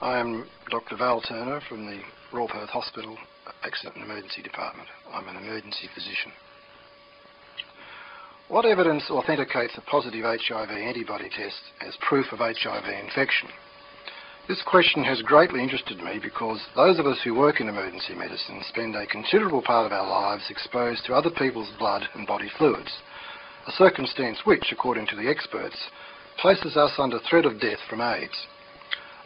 I am Dr. Val Turner from the Royal Perth Hospital Accident and Emergency Department. I'm an emergency physician. What evidence authenticates a positive HIV antibody test as proof of HIV infection? This question has greatly interested me because those of us who work in emergency medicine spend a considerable part of our lives exposed to other people's blood and body fluids, a circumstance which, according to the experts, places us under threat of death from AIDS.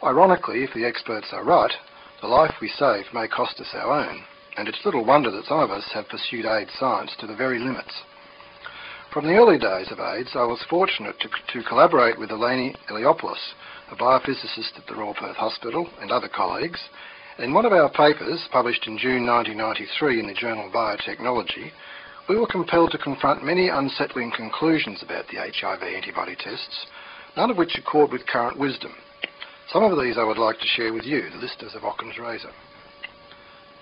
Ironically, if the experts are right, the life we save may cost us our own, and it's little wonder that some of us have pursued AIDS science to the very limits. From the early days of AIDS, I was fortunate to collaborate with Eleni Eliopoulos, a biophysicist at the Royal Perth Hospital, and other colleagues. And in one of our papers, published in June 1993 in the journal Biotechnology, we were compelled to confront many unsettling conclusions about the HIV antibody tests, none of which accord with current wisdom. Some of these I would like to share with you, the listeners of Occam's razor.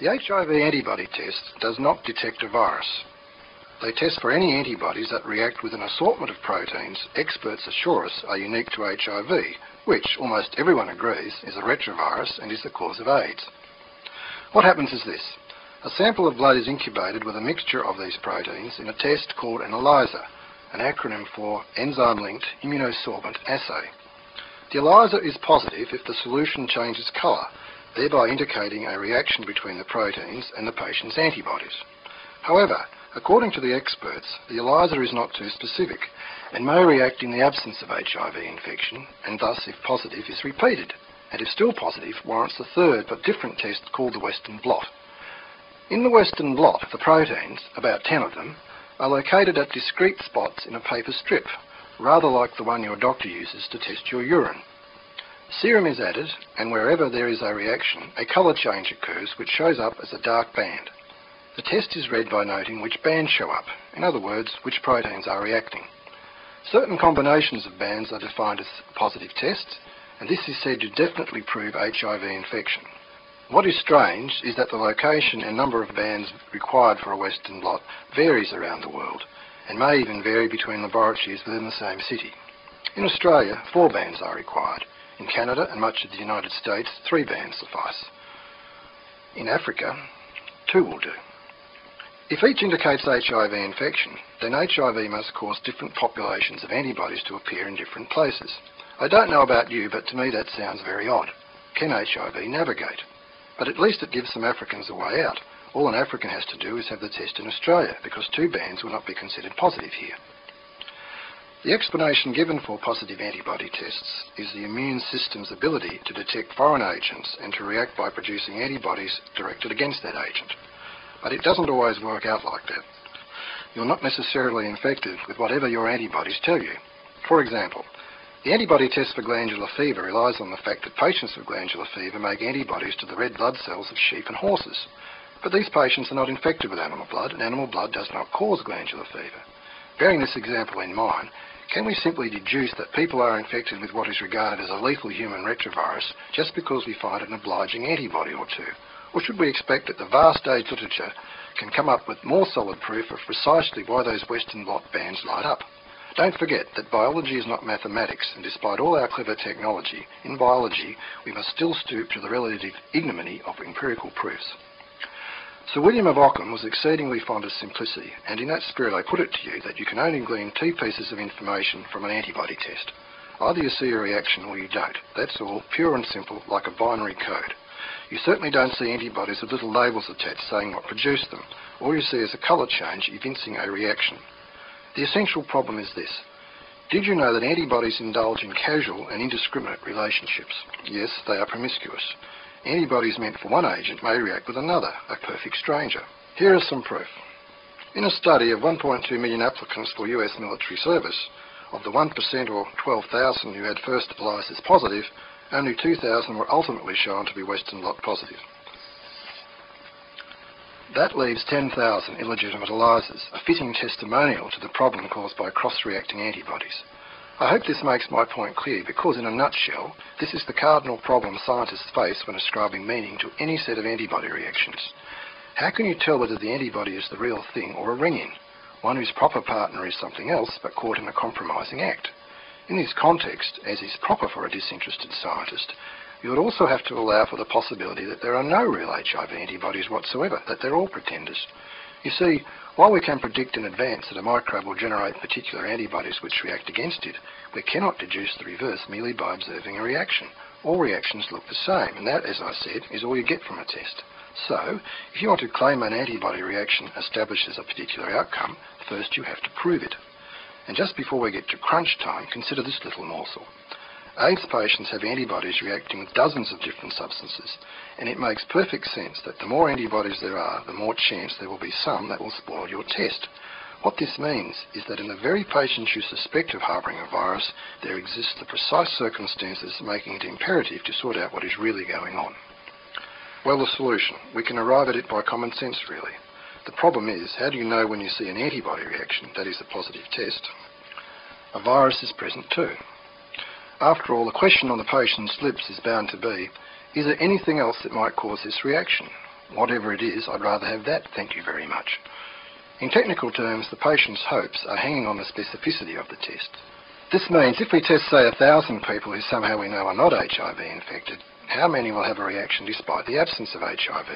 The HIV antibody test does not detect a virus. They test for any antibodies that react with an assortment of proteins experts assure us are unique to HIV, which, almost everyone agrees, is a retrovirus and is the cause of AIDS. What happens is this. A sample of blood is incubated with a mixture of these proteins in a test called an ELISA, an acronym for Enzyme-Linked Immunosorbent Assay. The ELISA is positive if the solution changes colour, thereby indicating a reaction between the proteins and the patient's antibodies. However, according to the experts, the ELISA is not too specific and may react in the absence of HIV infection, and thus, if positive, is repeated, and if still positive, warrants a third but different test called the Western blot. In the Western blot, the proteins, about 10 of them, are located at discrete spots in a paper strip, rather like the one your doctor uses to test your urine. Serum is added, and wherever there is a reaction, a colour change occurs which shows up as a dark band. The test is read by noting which bands show up, in other words, which proteins are reacting. Certain combinations of bands are defined as positive tests, and this is said to definitely prove HIV infection. What is strange is that the location and number of bands required for a Western blot varies around the world, and may even vary between laboratories within the same city. In Australia, 4 bands are required. In Canada and much of the United States, 3 bands suffice. In Africa, 2 will do. If each indicates HIV infection, then HIV must cause different populations of antibodies to appear in different places. I don't know about you, but to me that sounds very odd. Can HIV navigate? But at least it gives some Africans a way out. All an African has to do is have the test in Australia, because 2 bands will not be considered positive here. The explanation given for positive antibody tests is the immune system's ability to detect foreign agents and to react by producing antibodies directed against that agent. But it doesn't always work out like that. You're not necessarily infected with whatever your antibodies tell you. For example, the antibody test for glandular fever relies on the fact that patients with glandular fever make antibodies to the red blood cells of sheep and horses. But these patients are not infected with animal blood, and animal blood does not cause glandular fever. Bearing this example in mind, can we simply deduce that people are infected with what is regarded as a lethal human retrovirus just because we find an obliging antibody or two? Or should we expect that the vast AIDS literature can come up with more solid proof of precisely why those Western blot bands light up? Don't forget that biology is not mathematics, and despite all our clever technology, in biology we must still stoop to the relative ignominy of empirical proofs. Sir William of Ockham was exceedingly fond of simplicity, and in that spirit I put it to you that you can only glean 2 pieces of information from an antibody test. Either you see a reaction or you don't. That's all, pure and simple, like a binary code. You certainly don't see antibodies with little labels attached saying what produced them. All you see is a colour change evincing a reaction. The essential problem is this. Did you know that antibodies indulge in casual and indiscriminate relationships? Yes, they are promiscuous. Antibodies meant for one agent may react with another, a perfect stranger. Here is some proof. In a study of 1.2 million applicants for US military service, of the 1% or 12,000 who had first ELISAs positive, only 2,000 were ultimately shown to be Western blot positive. That leaves 10,000 illegitimate ELISAs, a fitting testimonial to the problem caused by cross-reacting antibodies. I hope this makes my point clear because, in a nutshell, this is the cardinal problem scientists face when ascribing meaning to any set of antibody reactions. How can you tell whether the antibody is the real thing or a ring-in, one whose proper partner is something else but caught in a compromising act? In this context, as is proper for a disinterested scientist, You would also have to allow for the possibility that there are no real HIV antibodies whatsoever, that they're all pretenders. You see, while we can predict in advance that a microbe will generate particular antibodies which react against it, we cannot deduce the reverse merely by observing a reaction. All reactions look the same, and that, as I said, is all you get from a test. So, if you want to claim an antibody reaction establishes a particular outcome, first you have to prove it. And just before we get to crunch time, consider this little morsel. AIDS patients have antibodies reacting with dozens of different substances, and it makes perfect sense that the more antibodies there are, the more chance there will be some that will spoil your test. What this means is that in the very patients you suspect of harbouring a virus, there exists the precise circumstances making it imperative to sort out what is really going on. Well, the solution. We can arrive at it by common sense, really. The problem is, how do you know when you see an antibody reaction, that is a positive test, a virus is present too? After all, the question on the patient's lips is bound to be, is there anything else that might cause this reaction? Whatever it is, I'd rather have that, thank you very much. In technical terms, the patient's hopes are hanging on the specificity of the test. This means if we test, say, 1,000 people who somehow we know are not HIV infected, how many will have a reaction despite the absence of HIV?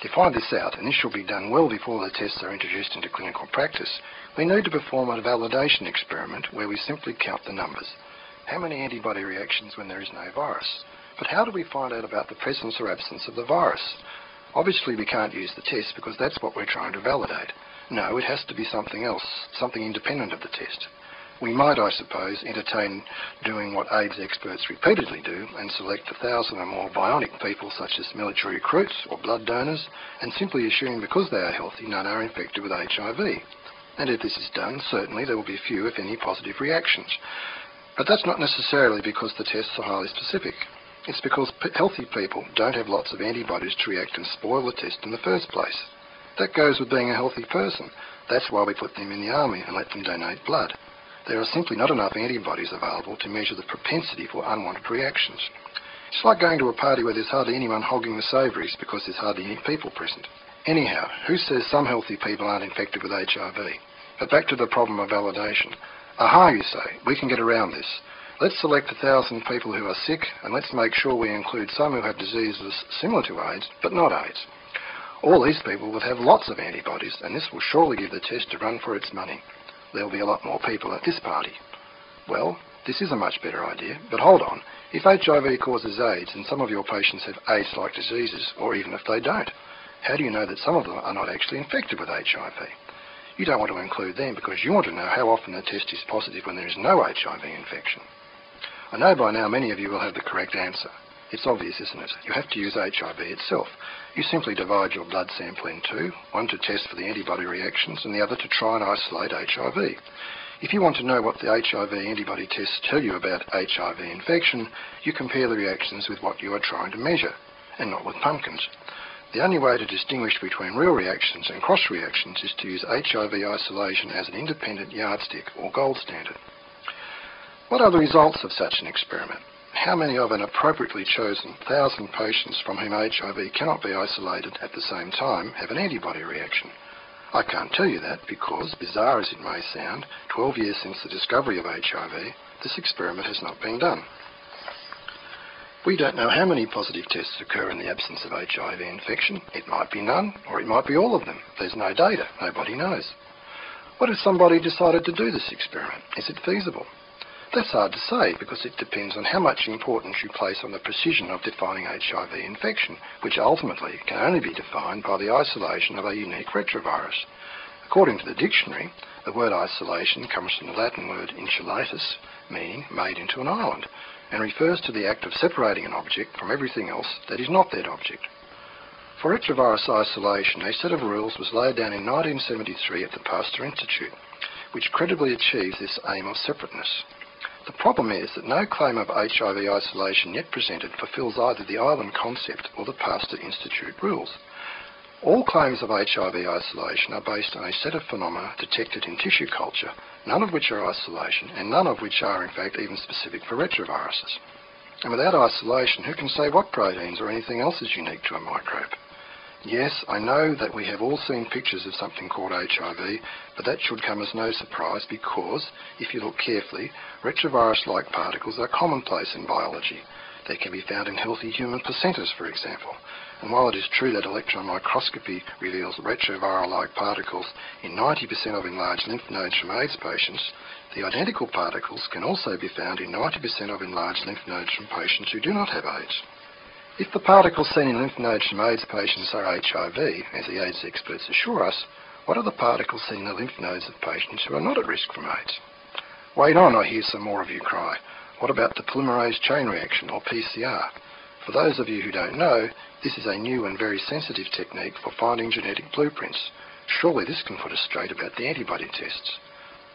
To find this out, and this should be done well before the tests are introduced into clinical practice, we need to perform a validation experiment where we simply count the numbers. How many antibody reactions when there is no virus? But how do we find out about the presence or absence of the virus? Obviously we can't use the test because that's what we're trying to validate. No, it has to be something else, something independent of the test. We might, I suppose, entertain doing what AIDS experts repeatedly do and select 1,000 or more bionic people such as military recruits or blood donors and simply assume because they are healthy none are infected with HIV. And if this is done, certainly there will be few, if any, positive reactions. But that's not necessarily because the tests are highly specific. It's because healthy people don't have lots of antibodies to react and spoil the test in the first place. That goes with being a healthy person. That's why we put them in the army and let them donate blood. There are simply not enough antibodies available to measure the propensity for unwanted reactions. It's like going to a party where there's hardly anyone hogging the savouries because there's hardly any people present. Anyhow, who says some healthy people aren't infected with HIV? But back to the problem of validation. Aha, you say, we can get around this. Let's select 1,000 people who are sick and let's make sure we include some who have diseases similar to AIDS, but not AIDS. All these people will have lots of antibodies and this will surely give the test a run for its money. There'll be a lot more people at this party. Well, this is a much better idea, but hold on. If HIV causes AIDS and some of your patients have AIDS-like diseases, or even if they don't, how do you know that some of them are not actually infected with HIV? You don't want to include them because you want to know how often the test is positive when there is no HIV infection. I know by now many of you will have the correct answer. It's obvious, isn't it? You have to use HIV itself. You simply divide your blood sample in two, one to test for the antibody reactions and the other to try and isolate HIV. If you want to know what the HIV antibody tests tell you about HIV infection, you compare the reactions with what you are trying to measure, and not with pumpkins. The only way to distinguish between real reactions and cross-reactions is to use HIV isolation as an independent yardstick or gold standard. What are the results of such an experiment? How many of an appropriately chosen 1,000 patients from whom HIV cannot be isolated at the same time have an antibody reaction? I can't tell you that because, bizarre as it may sound, 12 years since the discovery of HIV, this experiment has not been done. We don't know how many positive tests occur in the absence of HIV infection. It might be none, or it might be all of them. There's no data. Nobody knows. What if somebody decided to do this experiment? Is it feasible? That's hard to say because it depends on how much importance you place on the precision of defining HIV infection, which ultimately can only be defined by the isolation of a unique retrovirus. According to the dictionary, the word isolation comes from the Latin word insulatus, meaning made into an island, and refers to the act of separating an object from everything else that is not that object. For retrovirus isolation, a set of rules was laid down in 1973 at the Pasteur Institute, which credibly achieves this aim of separateness. The problem is that no claim of HIV isolation yet presented fulfills either the island concept or the Pasteur Institute rules. All claims of HIV isolation are based on a set of phenomena detected in tissue culture, none of which are isolation and none of which are in fact even specific for retroviruses. And without isolation, who can say what proteins or anything else is unique to a microbe? Yes, I know that we have all seen pictures of something called HIV, but that should come as no surprise because, if you look carefully, retrovirus-like particles are commonplace in biology. They can be found in healthy human placentas, for example. And while it is true that electron microscopy reveals retroviral-like particles in 90% of enlarged lymph nodes from AIDS patients, the identical particles can also be found in 90% of enlarged lymph nodes from patients who do not have AIDS. If the particles seen in lymph nodes from AIDS patients are HIV, as the AIDS experts assure us, what are the particles seen in the lymph nodes of patients who are not at risk from AIDS? Wait on, I hear some more of you cry. What about the polymerase chain reaction, or PCR? For those of you who don't know, this is a new and very sensitive technique for finding genetic blueprints. Surely this can put us straight about the antibody tests.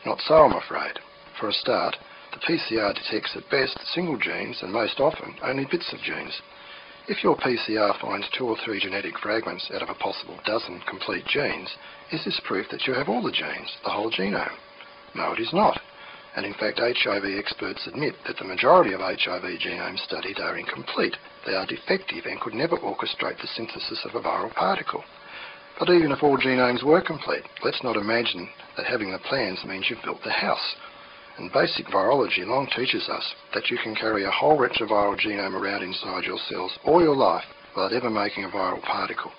Not so, I'm afraid. For a start, the PCR detects at best single genes and most often only bits of genes. If your PCR finds 2 or 3 genetic fragments out of a possible dozen complete genes, is this proof that you have all the genes, the whole genome? No, it is not. And in fact, HIV experts admit that the majority of HIV genomes studied are incomplete. They are defective and could never orchestrate the synthesis of a viral particle. But even if all genomes were complete, let's not imagine that having the plans means you've built the house. And basic virology long teaches us that you can carry a whole retroviral genome around inside your cells all your life without ever making a viral particle.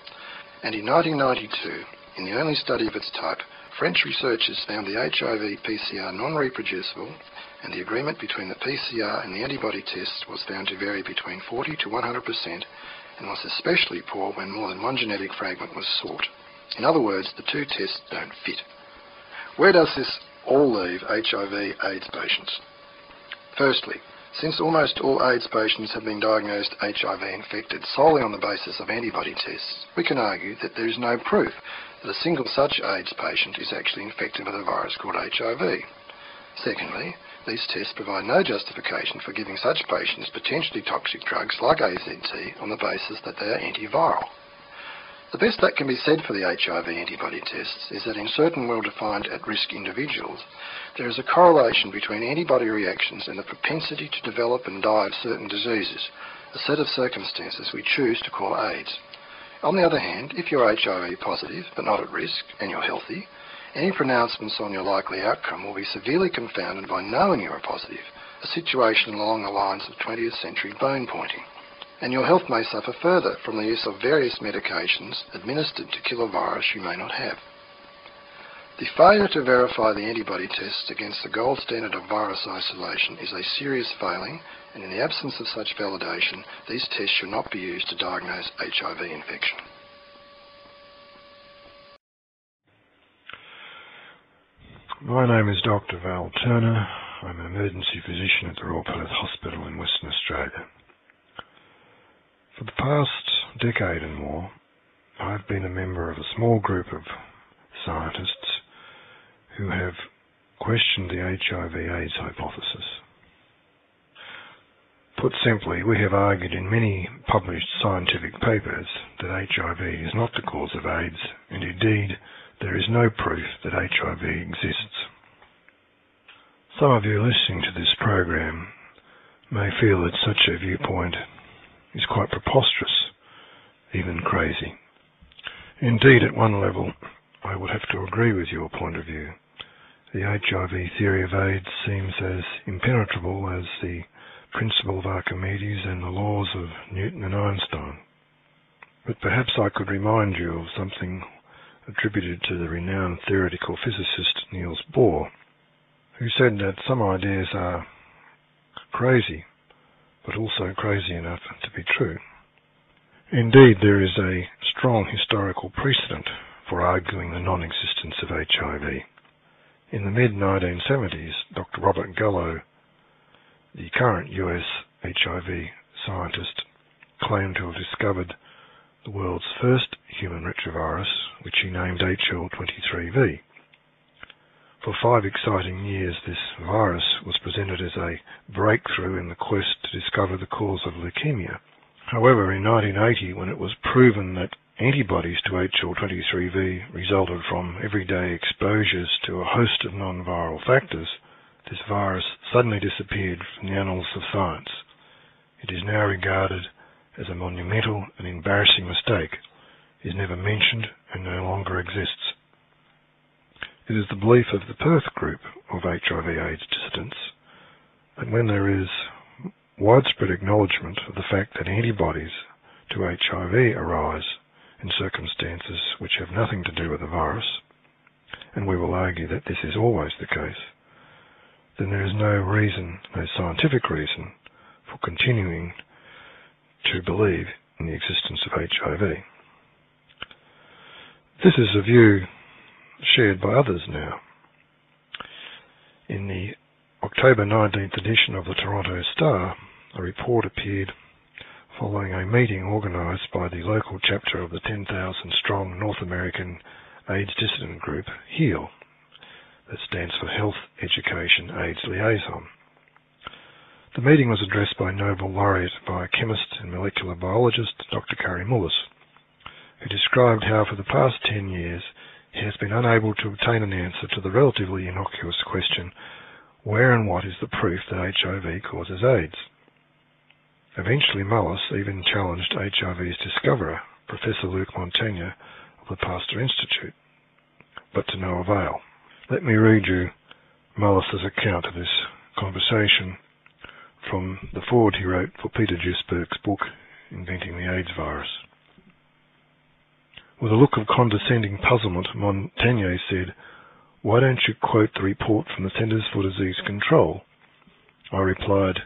And in 1992, in the only study of its type, French researchers found the HIV PCR non-reproducible, and the agreement between the PCR and the antibody tests was found to vary between 40 to 100% and was especially poor when more than one genetic fragment was sought. In other words, the two tests don't fit. Where does this all leave HIV/AIDS patients? Firstly, since almost all AIDS patients have been diagnosed HIV infected solely on the basis of antibody tests, we can argue that there is no proof that a single such AIDS patient is actually infected with a virus called HIV. Secondly, these tests provide no justification for giving such patients potentially toxic drugs like AZT on the basis that they are antiviral. The best that can be said for the HIV antibody tests is that in certain well-defined at-risk individuals, there is a correlation between antibody reactions and the propensity to develop and die of certain diseases, a set of circumstances we choose to call AIDS. On the other hand, if you're HIV positive but not at risk and you're healthy, any pronouncements on your likely outcome will be severely confounded by knowing you're positive, a situation along the lines of 20th century bone pointing. And your health may suffer further from the use of various medications administered to kill a virus you may not have. The failure to verify the antibody tests against the gold standard of virus isolation is a serious failing, and in the absence of such validation, these tests should not be used to diagnose HIV infection. My name is Dr. Val Turner. I'm an emergency physician at the Royal Perth Hospital in Western Australia. For the past decade and more, I've been a member of a small group of scientists who have questioned the HIV/AIDS hypothesis. Put simply, we have argued in many published scientific papers that HIV is not the cause of AIDS, and indeed there is no proof that HIV exists. Some of you listening to this program may feel that such a viewpoint is quite preposterous, even crazy. Indeed, at one level, I would have to agree with your point of view. The HIV theory of AIDS seems as impenetrable as the principle of Archimedes and the laws of Newton and Einstein. But perhaps I could remind you of something attributed to the renowned theoretical physicist Niels Bohr, who said that some ideas are crazy, but also crazy enough to be true. Indeed, there is a strong historical precedent for arguing the non-existence of HIV. In the mid-1970s, Dr. Robert Gallo, the current US HIV scientist, claimed to have discovered the world's first human retrovirus, which he named HL23V. For 5 exciting years, this virus was presented as a breakthrough in the quest to discover the cause of leukemia. However, in 1980, when it was proven that antibodies to HL23V resulted from everyday exposures to a host of non-viral factors, this virus suddenly disappeared from the annals of science. It is now regarded as a monumental and embarrassing mistake, is never mentioned and no longer exists. It is the belief of the Perth group of HIV/AIDS dissidents that when there is widespread acknowledgement of the fact that antibodies to HIV arise in circumstances which have nothing to do with the virus, and we will argue that this is always the case, then there is no reason, no scientific reason, for continuing to believe in the existence of HIV. This is a view shared by others now. In the October 19th edition of the Toronto Star, a report appeared following a meeting organised by the local chapter of the 10,000-strong North American AIDS dissident group, HEAL, that stands for Health, Education, AIDS Liaison. The meeting was addressed by Nobel laureate biochemist and molecular biologist Dr. Kari Mullis, who described how for the past 10 years he has been unable to obtain an answer to the relatively innocuous question, where and what is the proof that HIV causes AIDS? Eventually Mullis even challenged HIV's discoverer, Professor Luc Montagnier of the Pasteur Institute, but to no avail. Let me read you Mullis's account of this conversation from the foreword he wrote for Peter Duisberg's book, Inventing the AIDS Virus. With a look of condescending puzzlement, Montagnier said, "Why don't you quote the report from the Centers for Disease Control?" I replied,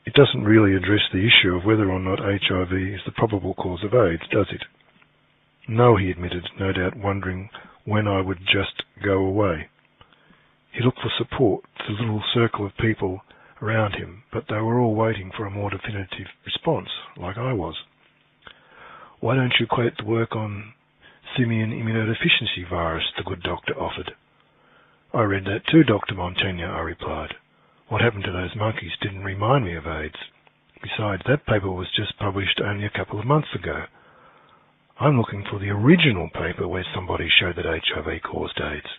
"It doesn't really address the issue of whether or not HIV is the probable cause of AIDS, does it?" "No," he admitted, no doubt wondering when I would just go away. He looked for support to the little circle of people around him, but they were all waiting for a more definitive response, like I was. "Why don't you quote the work on simian immunodeficiency virus?" the good doctor offered. "I read that too, Dr. Montagnier," I replied. "What happened to those monkeys didn't remind me of AIDS. Besides, that paper was just published only a couple of months ago. I'm looking for the original paper where somebody showed that HIV caused AIDS."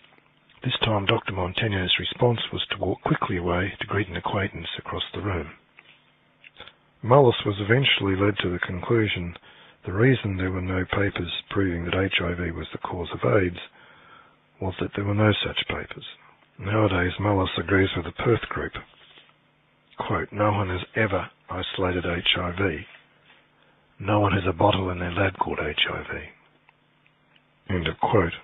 This time Dr. Montagnier's response was to walk quickly away to greet an acquaintance across the room. Mullis was eventually led to the conclusion the reason there were no papers proving that HIV was the cause of AIDS was that there were no such papers. Nowadays, Mullis agrees with the Perth group. Quote, "No one has ever isolated HIV. No one has a bottle in their lab called HIV." End of quote.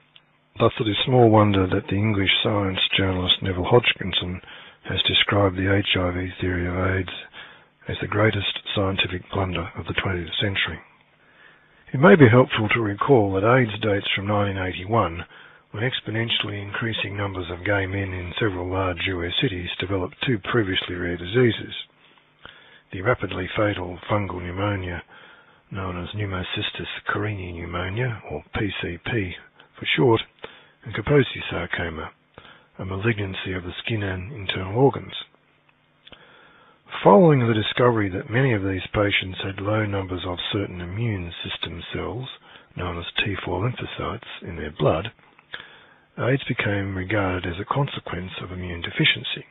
Thus it is small wonder that the English science journalist Neville Hodgkinson has described the HIV theory of AIDS as the greatest scientific blunder of the 20th century. It may be helpful to recall that AIDS dates from 1981, when exponentially increasing numbers of gay men in several large US cities developed two previously rare diseases: the rapidly fatal fungal pneumonia known as pneumocystis carinii pneumonia, or PCP for short, and Kaposi sarcoma, a malignancy of the skin and internal organs. Following the discovery that many of these patients had low numbers of certain immune system cells, known as T4 lymphocytes, in their blood, AIDS became regarded as a consequence of immune deficiency.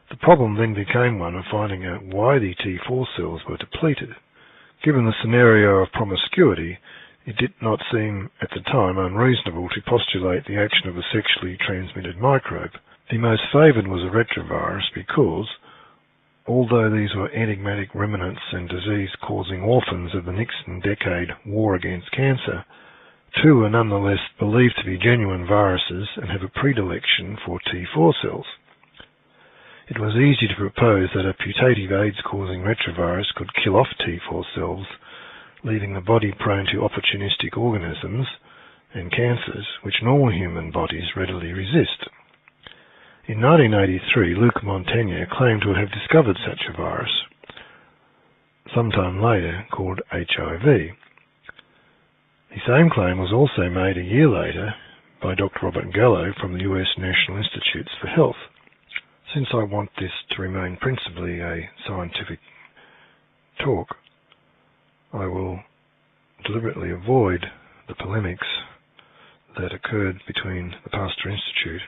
The problem then became one of finding out why the T4 cells were depleted. Given the scenario of promiscuity, it did not seem at the time unreasonable to postulate the action of a sexually transmitted microbe. The most favoured was a retrovirus because, although these were enigmatic remnants and disease-causing orphans of the Nixon decade war against cancer, two are nonetheless believed to be genuine viruses and have a predilection for T4 cells. It was easy to propose that a putative AIDS-causing retrovirus could kill off T4 cells, leaving the body prone to opportunistic organisms and cancers which normal human bodies readily resist. In 1983, Luc Montagnier claimed to have discovered such a virus, sometime later called HIV. The same claim was also made a year later by Dr. Robert Gallo from the US National Institutes for Health. Since I want this to remain principally a scientific talk, I will deliberately avoid the polemics that occurred between the Pasteur Institute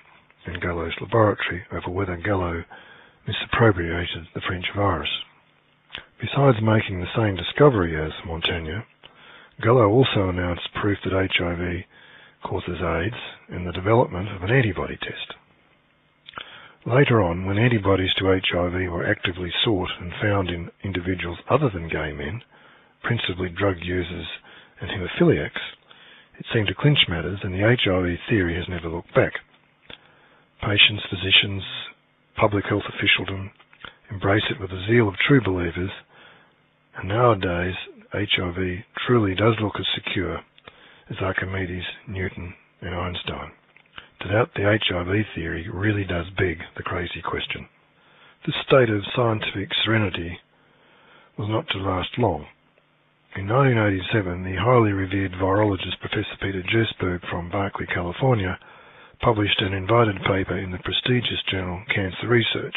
and Gallo's laboratory over whether Gallo misappropriated the French virus. Besides making the same discovery as Montagnier, Gallo also announced proof that HIV causes AIDS and the development of an antibody test. Later on, when antibodies to HIV were actively sought and found in individuals other than gay men, principally drug users and haemophiliacs, it seemed to clinch matters, and the HIV theory has never looked back. Patients, physicians, public health officialdom embrace it with the zeal of true believers, and nowadays HIV truly does look as secure as Archimedes, Newton and Einstein. To doubt the HIV theory really does beg the crazy question. This state of scientific serenity was not to last long. In 1987, the highly revered virologist Professor Peter Duesberg from Berkeley, California, published an invited paper in the prestigious journal Cancer Research.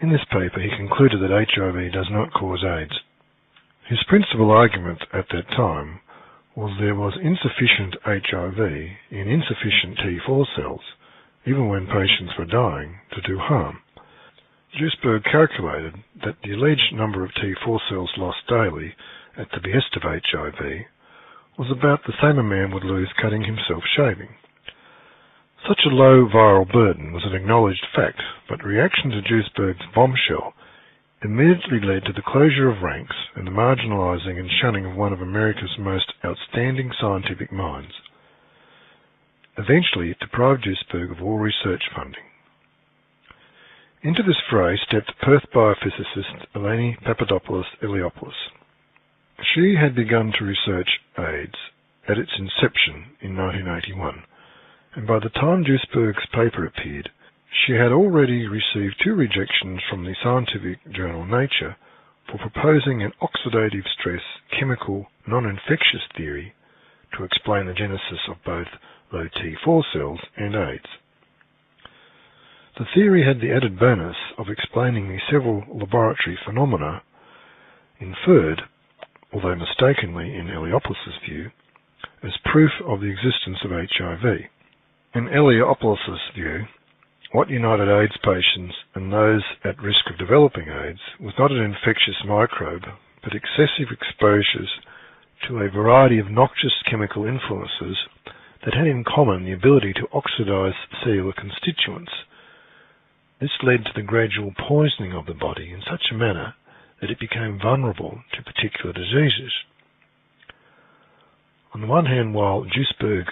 In this paper, he concluded that HIV does not cause AIDS. His principal argument at that time was there was insufficient HIV in insufficient T4 cells, even when patients were dying, to do harm. Duesberg calculated that the alleged number of T4 cells lost daily at the behest of HIV was about the same a man would lose cutting himself shaving. Such a low viral burden was an acknowledged fact, but reaction to Duesberg's bombshell immediately led to the closure of ranks and the marginalising and shunning of one of America's most outstanding scientific minds. Eventually, it deprived Duesberg of all research funding. Into this fray stepped Perth biophysicist Eleni Papadopoulos-Eliopoulos. She had begun to research AIDS at its inception in 1981, and by the time Duesberg's paper appeared, she had already received 2 rejections from the scientific journal Nature for proposing an oxidative stress chemical non-infectious theory to explain the genesis of both low T4 cells and AIDS. The theory had the added bonus of explaining the several laboratory phenomena inferred, although mistakenly in Eliopoulos' view, as proof of the existence of HIV. In Eliopoulos' view, what united AIDS patients and those at risk of developing AIDS was not an infectious microbe, but excessive exposures to a variety of noxious chemical influences that had in common the ability to oxidize cellular constituents. This led to the gradual poisoning of the body in such a manner that it became vulnerable to particular diseases. On the one hand, while Duesberg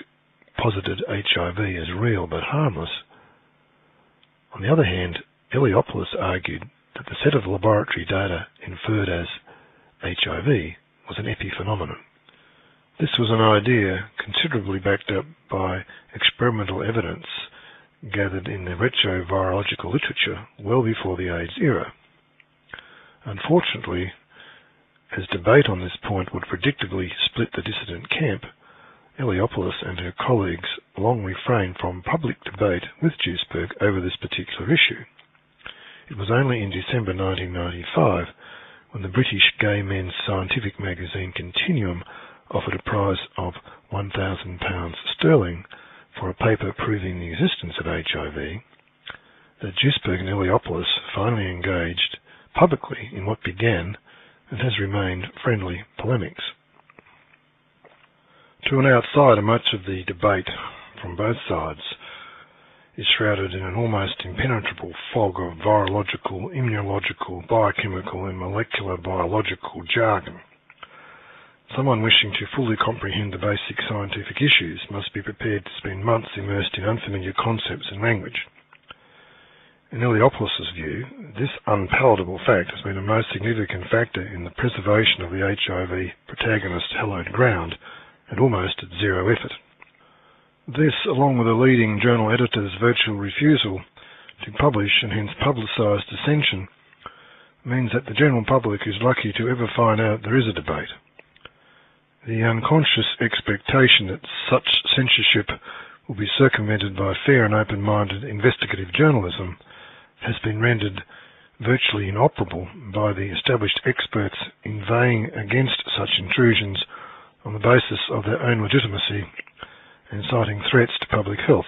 posited HIV as real but harmless, on the other hand, Eliopoulos argued that the set of laboratory data inferred as HIV was an epiphenomenon. This was an idea considerably backed up by experimental evidence gathered in the retrovirological literature well before the AIDS era. Unfortunately, as debate on this point would predictably split the dissident camp, Eliopoulos and her colleagues long refrained from public debate with Duesberg over this particular issue. It was only in December 1995 when the British gay men's scientific magazine Continuum offered a prize of £1,000 sterling for a paper proving the existence of HIV, that Duesberg and Eliopoulos finally engaged publicly in what began and has remained friendly polemics. To an outsider, much of the debate from both sides is shrouded in an almost impenetrable fog of virological, immunological, biochemical and molecular biological jargon. Someone wishing to fully comprehend the basic scientific issues must be prepared to spend months immersed in unfamiliar concepts and language. In Eliopoulos' view, this unpalatable fact has been a most significant factor in the preservation of the HIV protagonist's hallowed ground, and almost at zero effort. This, along with a leading journal editor's virtual refusal to publish and hence publicised dissension, means that the general public is lucky to ever find out there is a debate. The unconscious expectation that such censorship will be circumvented by fair and open-minded investigative journalism has been rendered virtually inoperable by the established experts inveighing against such intrusions on the basis of their own legitimacy and citing threats to public health.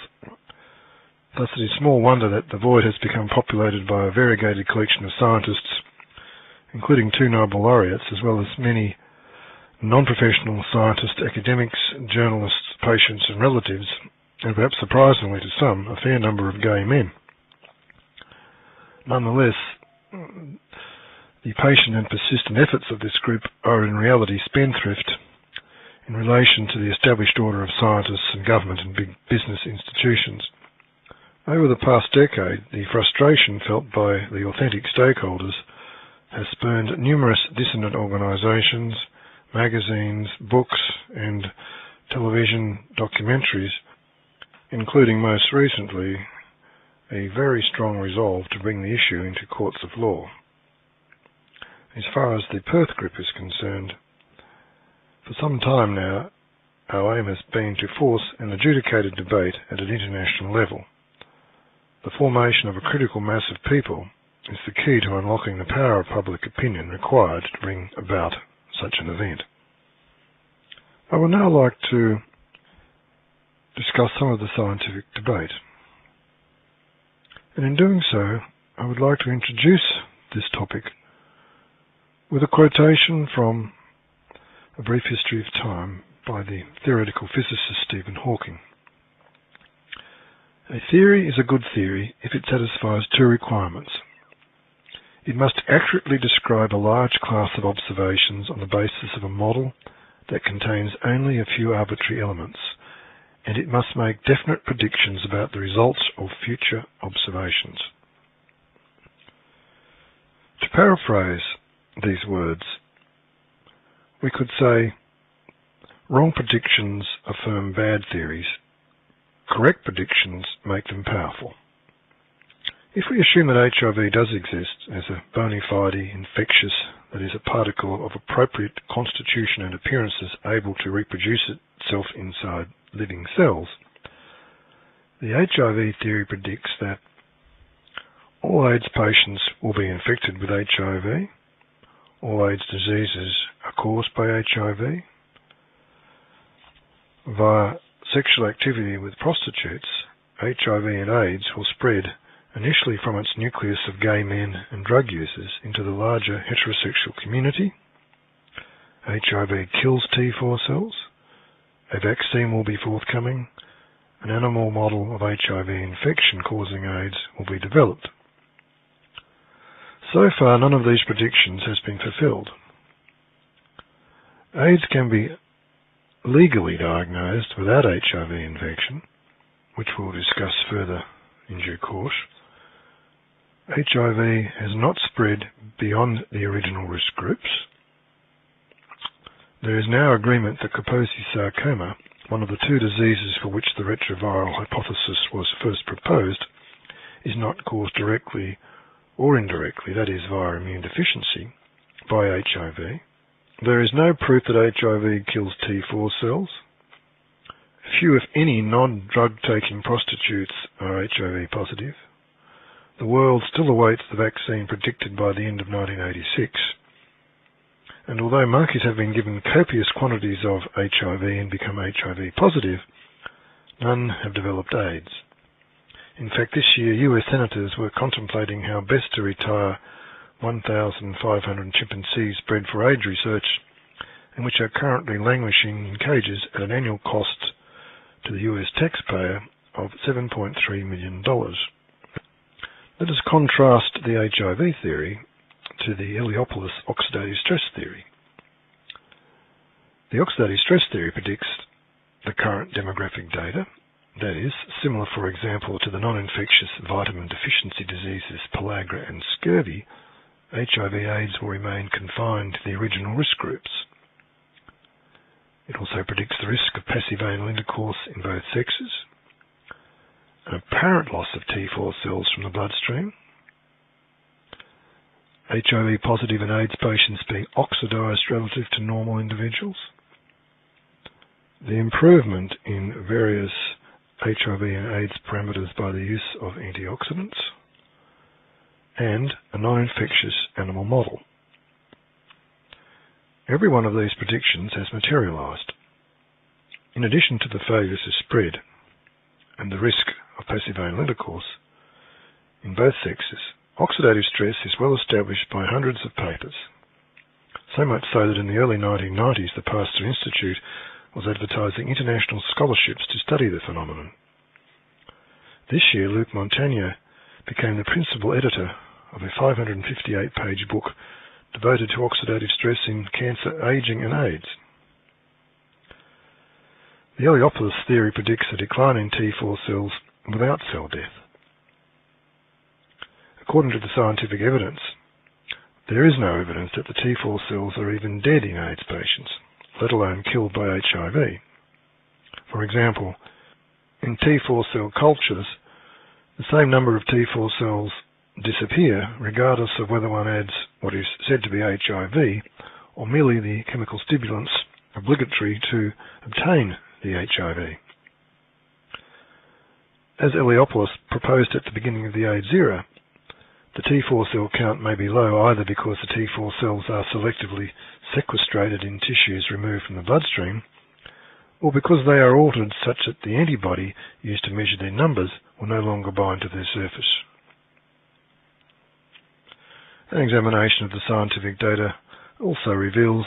Thus it is small wonder that the void has become populated by a variegated collection of scientists, including 2 Nobel laureates, as well as many non-professional scientists, academics, journalists, patients and relatives, and perhaps surprisingly to some, a fair number of gay men. Nonetheless, the patient and persistent efforts of this group are in reality spendthrift in relation to the established order of scientists and government and big business institutions. Over the past decade, the frustration felt by the authentic stakeholders has spurned numerous dissonant organisations, magazines, books and television documentaries, including most recently a very strong resolve to bring the issue into courts of law. As far as the Perth group is concerned, for some time now our aim has been to force an adjudicated debate at an international level. The formation of a critical mass of people is the key to unlocking the power of public opinion required to bring about such an event. I would now like to discuss some of the scientific debate. And in doing so, I would like to introduce this topic with a quotation from A Brief History of Time by the theoretical physicist Stephen Hawking. A theory is a good theory if it satisfies two requirements. It must accurately describe a large class of observations on the basis of a model that contains only a few arbitrary elements, and it must make definite predictions about the results of future observations. To paraphrase these words, we could say, wrong predictions affirm bad theories, correct predictions make them powerful. If we assume that HIV does exist as a bona fide infectious, that is a particle of appropriate constitution and appearances able to reproduce itself inside living cells, the HIV theory predicts that all AIDS patients will be infected with HIV, all AIDS diseases are caused by HIV, via sexual activity with prostitutes, HIV and AIDS will spread initially from its nucleus of gay men and drug users into the larger heterosexual community. HIV kills T4 cells. A vaccine will be forthcoming. An animal model of HIV infection causing AIDS will be developed. So far, none of these predictions has been fulfilled. AIDS can be legally diagnosed without HIV infection, which we'll discuss further in due course. HIV has not spread beyond the original risk groups. There is now agreement that Kaposi sarcoma, one of the two diseases for which the retroviral hypothesis was first proposed, is not caused directly or indirectly, that is via immune deficiency, by HIV. There is no proof that HIV kills T4 cells. Few, if any, non-drug taking prostitutes are HIV positive. The world still awaits the vaccine predicted by the end of 1986. And although monkeys have been given copious quantities of HIV and become HIV positive, none have developed AIDS. In fact, this year US senators were contemplating how best to retire 1,500 chimpanzees bred for AIDS research, and which are currently languishing in cages at an annual cost to the US taxpayer of $7.3 million. Let us contrast the HIV theory to the Heliopolis oxidative stress theory. The oxidative stress theory predicts the current demographic data, that is, similar for example to the non-infectious vitamin deficiency diseases pellagra and scurvy, HIV/AIDS will remain confined to the original risk groups. It also predicts the risk of passive anal intercourse in both sexes, an apparent loss of T4 cells from the bloodstream, HIV positive and AIDS patients being oxidized relative to normal individuals, the improvement in various HIV and AIDS parameters by the use of antioxidants, and a non-infectious animal model. Every one of these predictions has materialized. In addition to the failures to spread and the risk of passive anal intercourse in both sexes, oxidative stress is well established by hundreds of papers. So much so that in the early 1990s the Pasteur Institute was advertising international scholarships to study the phenomenon. This year Luc Montagnier became the principal editor of a 558-page book devoted to oxidative stress in cancer, aging and AIDS. The Heliopolis theory predicts a decline in T4 cells without cell death. According to the scientific evidence, there is no evidence that the T4 cells are even dead in AIDS patients, let alone killed by HIV. For example, in T4 cell cultures, the same number of T4 cells disappear regardless of whether one adds what is said to be HIV or merely the chemical stimulants obligatory to obtain the HIV. As Heliopolis proposed at the beginning of the AIDS era, the T4 cell count may be low either because the T4 cells are selectively sequestrated in tissues removed from the bloodstream, or because they are altered such that the antibody used to measure their numbers will no longer bind to their surface. An examination of the scientific data also reveals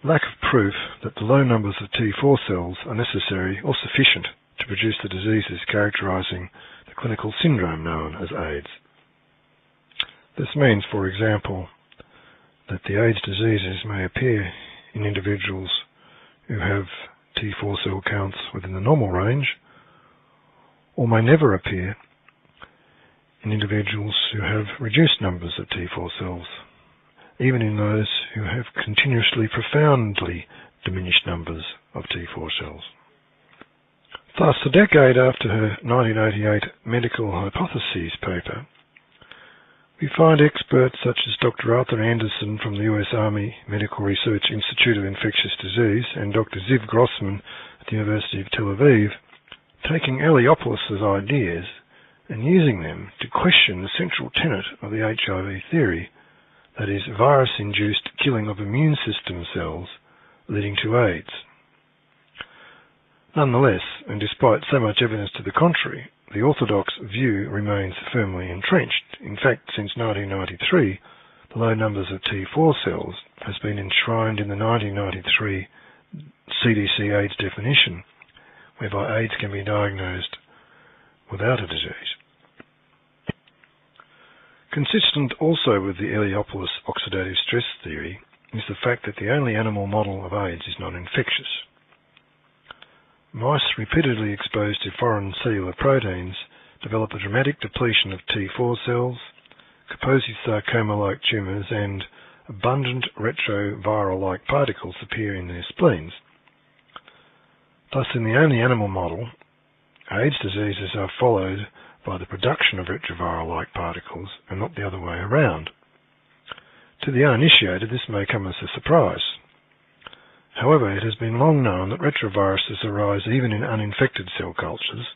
lack of proof that the low numbers of T4 cells are necessary or sufficient to produce the diseases characterizing the clinical syndrome known as AIDS. This means, for example, that the AIDS diseases may appear in individuals who have T4 cell counts within the normal range, or may never appear in individuals who have reduced numbers of T4 cells, even in those who have continuously profoundly diminished numbers of T4 cells. Thus, a decade after her 1988 Medical Hypotheses paper, we find experts such as Dr. Arthur Anderson from the US Army Medical Research Institute of Infectious Disease and Dr. Ziv Grossman at the University of Tel Aviv taking Heliopolis' ideas and using them to question the central tenet of the HIV theory, that is, virus-induced killing of immune system cells leading to AIDS. Nonetheless, and despite so much evidence to the contrary, the orthodox view remains firmly entrenched. In fact, since 1993, the low numbers of T4 cells has been enshrined in the 1993 CDC AIDS definition, whereby AIDS can be diagnosed without a disease. Consistent also with the Heliopolis oxidative stress theory is the fact that the only animal model of AIDS is not infectious. Mice repeatedly exposed to foreign cellular proteins develop a dramatic depletion of T4 cells, Kaposi sarcoma-like tumours, and abundant retroviral-like particles appear in their spleens. Thus, in the only animal model, AIDS diseases are followed by the production of retroviral-like particles and not the other way around. To the uninitiated, this may come as a surprise. However, it has been long known that retroviruses arise even in uninfected cell cultures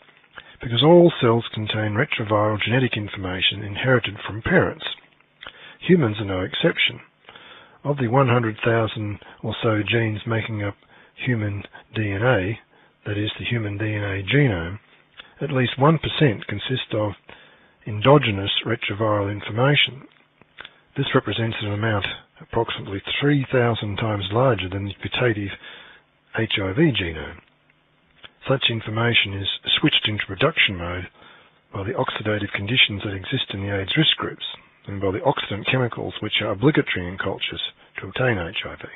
because all cells contain retroviral genetic information inherited from parents. Humans are no exception. Of the 100,000 or so genes making up human DNA, that is, the human DNA genome, at least 1% consist of endogenous retroviral information. This represents an amount approximately 3,000 times larger than the putative HIV genome. Such information is switched into production mode by the oxidative conditions that exist in the AIDS risk groups and by the oxidant chemicals which are obligatory in cultures to obtain HIV.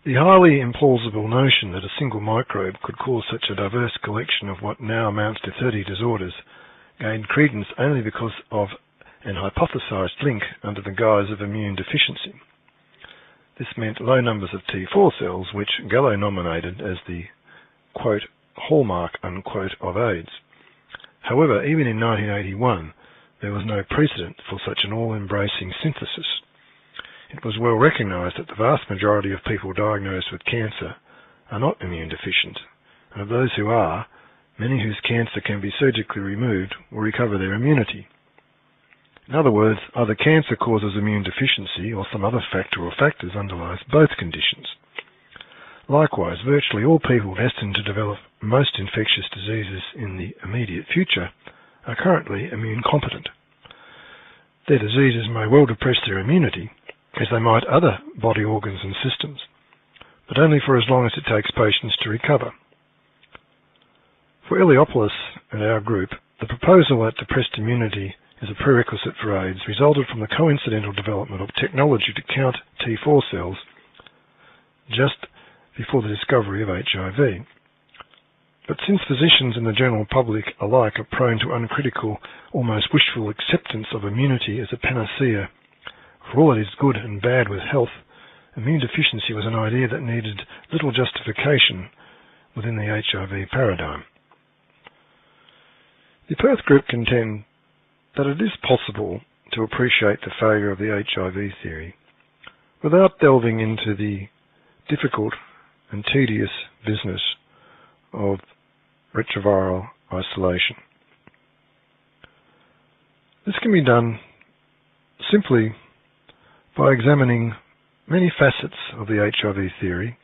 The highly implausible notion that a single microbe could cause such a diverse collection of what now amounts to 30 disorders gained credence only because of an hypothesized link under the guise of immune deficiency. This meant low numbers of T4 cells, which Gallo nominated as the, quote, hallmark, unquote, of AIDS. However, even in 1981, there was no precedent for such an all-embracing synthesis. It was well recognized that the vast majority of people diagnosed with cancer are not immune deficient, and of those who are, many whose cancer can be surgically removed will recover their immunity. In other words, either cancer causes immune deficiency or some other factor or factors underlies both conditions. Likewise, virtually all people destined to develop most infectious diseases in the immediate future are currently immune competent. Their diseases may well depress their immunity, as they might other body organs and systems, but only for as long as it takes patients to recover. For Eliopoulos and our group, the proposal that depressed immunity is a prerequisite for AIDS resulted from the coincidental development of technology to count T4 cells just before the discovery of HIV. But since physicians and the general public alike are prone to uncritical, almost wishful acceptance of immunity as a panacea for all that is good and bad with health, immune deficiency was an idea that needed little justification within the HIV paradigm. The Perth group contend that it is possible to appreciate the failure of the HIV theory without delving into the difficult and tedious business of retroviral isolation. This can be done simply by examining many facets of the HIV theory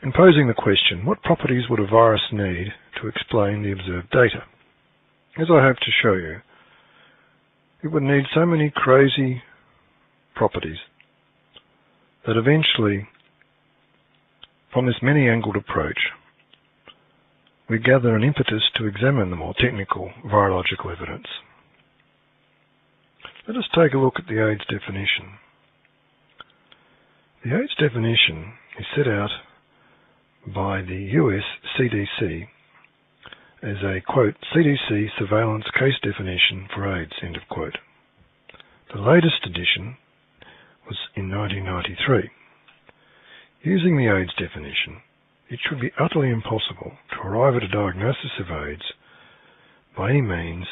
and posing the question, what properties would a virus need to explain the observed data? As I hope to show you, it would need so many crazy properties that eventually, from this many-angled approach, we gather an impetus to examine the more technical virological evidence. Let us take a look at the AIDS definition. The AIDS definition is set out by the US CDC as a, quote, CDC surveillance case definition for AIDS, end of quote. The latest edition was in 1993. Using the AIDS definition, it should be utterly impossible to arrive at a diagnosis of AIDS by any means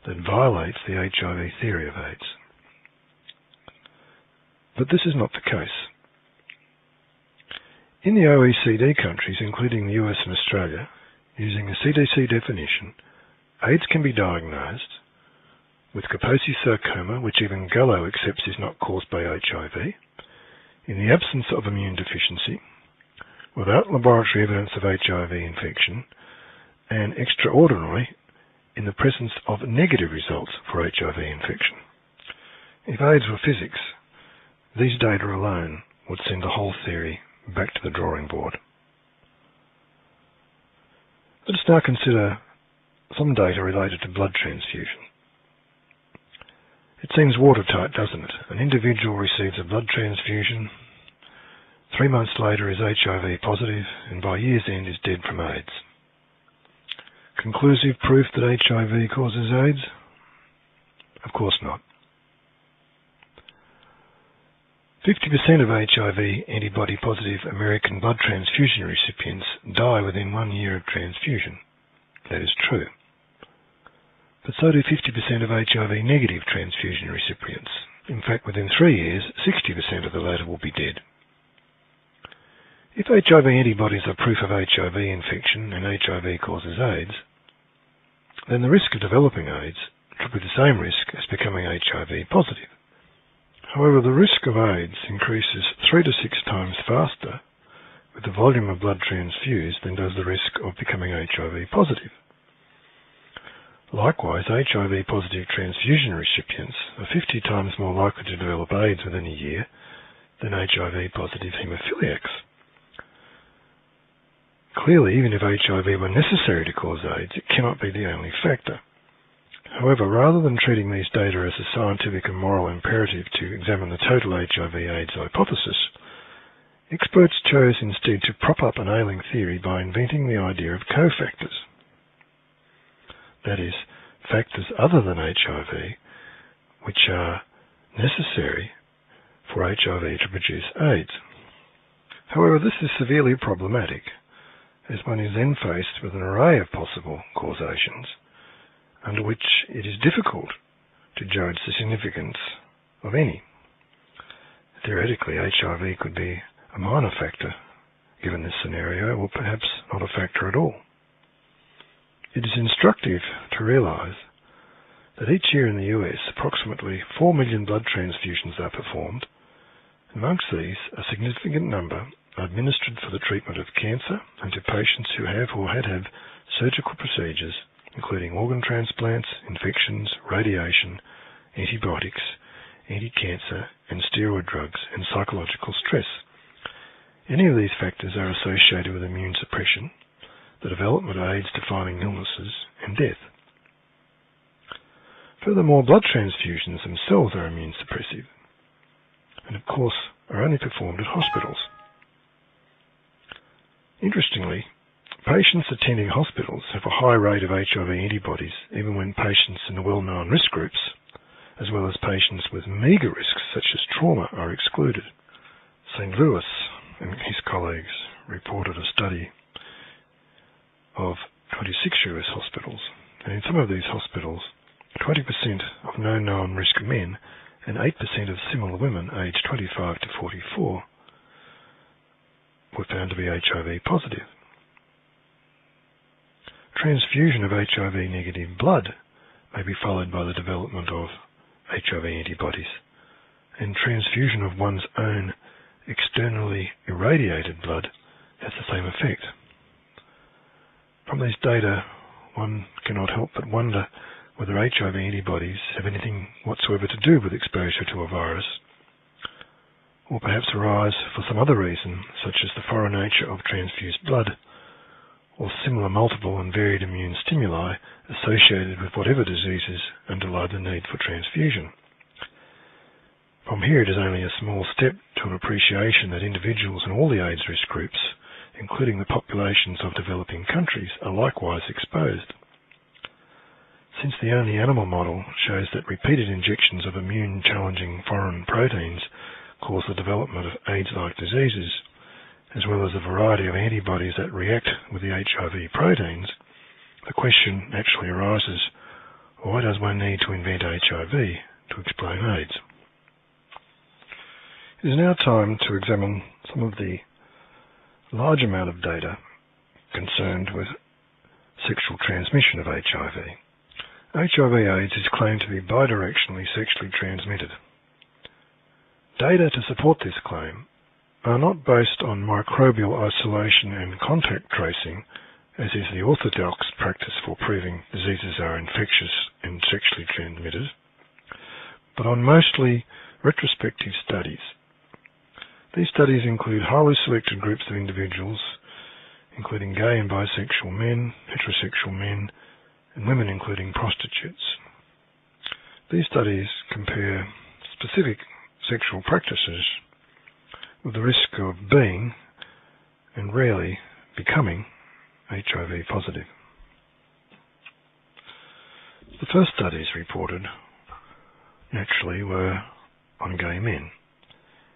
that violates the HIV theory of AIDS. But this is not the case. In the OECD countries, including the US and Australia, using the CDC definition, AIDS can be diagnosed with Kaposi sarcoma, which even Gallo accepts is not caused by HIV, in the absence of immune deficiency, without laboratory evidence of HIV infection, and extraordinarily in the presence of negative results for HIV infection. If AIDS were physics, these data alone would send the whole theory back to the drawing board. Let us now consider some data related to blood transfusion. It seems watertight, doesn't it? An individual receives a blood transfusion, 3 months later is HIV positive, and by year's end is dead from AIDS. Conclusive proof that HIV causes AIDS? Of course not. 50% of HIV antibody-positive American blood transfusion recipients die within 1 year of transfusion. That is true. But so do 50% of HIV-negative transfusion recipients. In fact, within 3 years, 60% of the latter will be dead. If HIV antibodies are proof of HIV infection and HIV causes AIDS, then the risk of developing AIDS should be the same risk as becoming HIV positive. However, the risk of AIDS increases 3 to 6 times faster with the volume of blood transfused than does the risk of becoming HIV positive. Likewise, HIV positive transfusion recipients are 50 times more likely to develop AIDS within a year than HIV positive haemophiliacs. Clearly, even if HIV were necessary to cause AIDS, it cannot be the only factor. However, rather than treating these data as a scientific and moral imperative to examine the total HIV/AIDS hypothesis, experts chose instead to prop up an ailing theory by inventing the idea of cofactors. That is, factors other than HIV which are necessary for HIV to produce AIDS. However, this is severely problematic, as one is then faced with an array of possible causations under which it is difficult to judge the significance of any. Theoretically, HIV could be a minor factor given this scenario, or perhaps not a factor at all. It is instructive to realise that each year in the US approximately 4 million blood transfusions are performed. Amongst these, a significant number are administered for the treatment of cancer and to patients who have or had surgical procedures, including organ transplants, infections, radiation, antibiotics, anti-cancer and steroid drugs, and psychological stress. Any of these factors are associated with immune suppression, the development of AIDS-defining illnesses, and death. Furthermore, blood transfusions themselves are immune suppressive, and of course are only performed at hospitals. Interestingly, patients attending hospitals have a high rate of HIV antibodies even when patients in the well-known risk groups, as well as patients with meagre risks such as trauma, are excluded. St. Louis and his colleagues reported a study of 26 US hospitals, and in some of these hospitals 20% of no known risk men and 8% of similar women aged 25 to 44 were found to be HIV positive. Transfusion of HIV-negative blood may be followed by the development of HIV antibodies, and transfusion of one's own externally irradiated blood has the same effect. From these data, one cannot help but wonder whether HIV antibodies have anything whatsoever to do with exposure to a virus, or perhaps arise for some other reason, such as the foreign nature of transfused blood, or similar multiple and varied immune stimuli associated with whatever diseases underlie the need for transfusion. From here, it is only a small step to an appreciation that individuals in all the AIDS risk groups, including the populations of developing countries, are likewise exposed. Since the only animal model shows that repeated injections of immune-challenging foreign proteins cause the development of AIDS-like diseases, as well as a variety of antibodies that react with the HIV proteins, the question naturally arises, why does one need to invent HIV to explain AIDS? It is now time to examine some of the large amount of data concerned with sexual transmission of HIV. HIV/AIDS is claimed to be bidirectionally sexually transmitted. Data to support this claim are not based on microbial isolation and contact tracing, as is the orthodox practice for proving diseases are infectious and sexually transmitted, but on mostly retrospective studies. These studies include highly selected groups of individuals, including gay and bisexual men, heterosexual men, and women including prostitutes. These studies compare specific sexual practices with the risk of being, and rarely becoming, HIV positive. The first studies reported, naturally, were on gay men.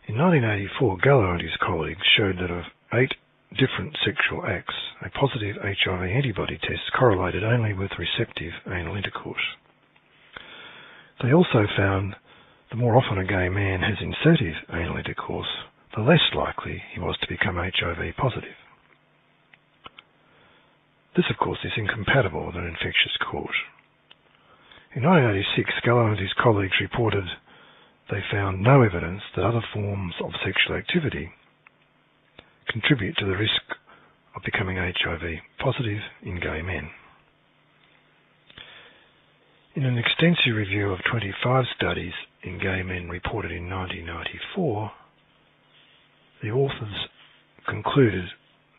In 1984, Gallo and his colleagues showed that of 8 different sexual acts, a positive HIV antibody test correlated only with receptive anal intercourse. They also found the more often a gay man has insertive anal intercourse, the less likely he was to become HIV positive. This, of course, is incompatible with an infectious cause. In 1986, Gallo and his colleagues reported they found no evidence that other forms of sexual activity contribute to the risk of becoming HIV positive in gay men. In an extensive review of 25 studies in gay men reported in 1994, the authors concluded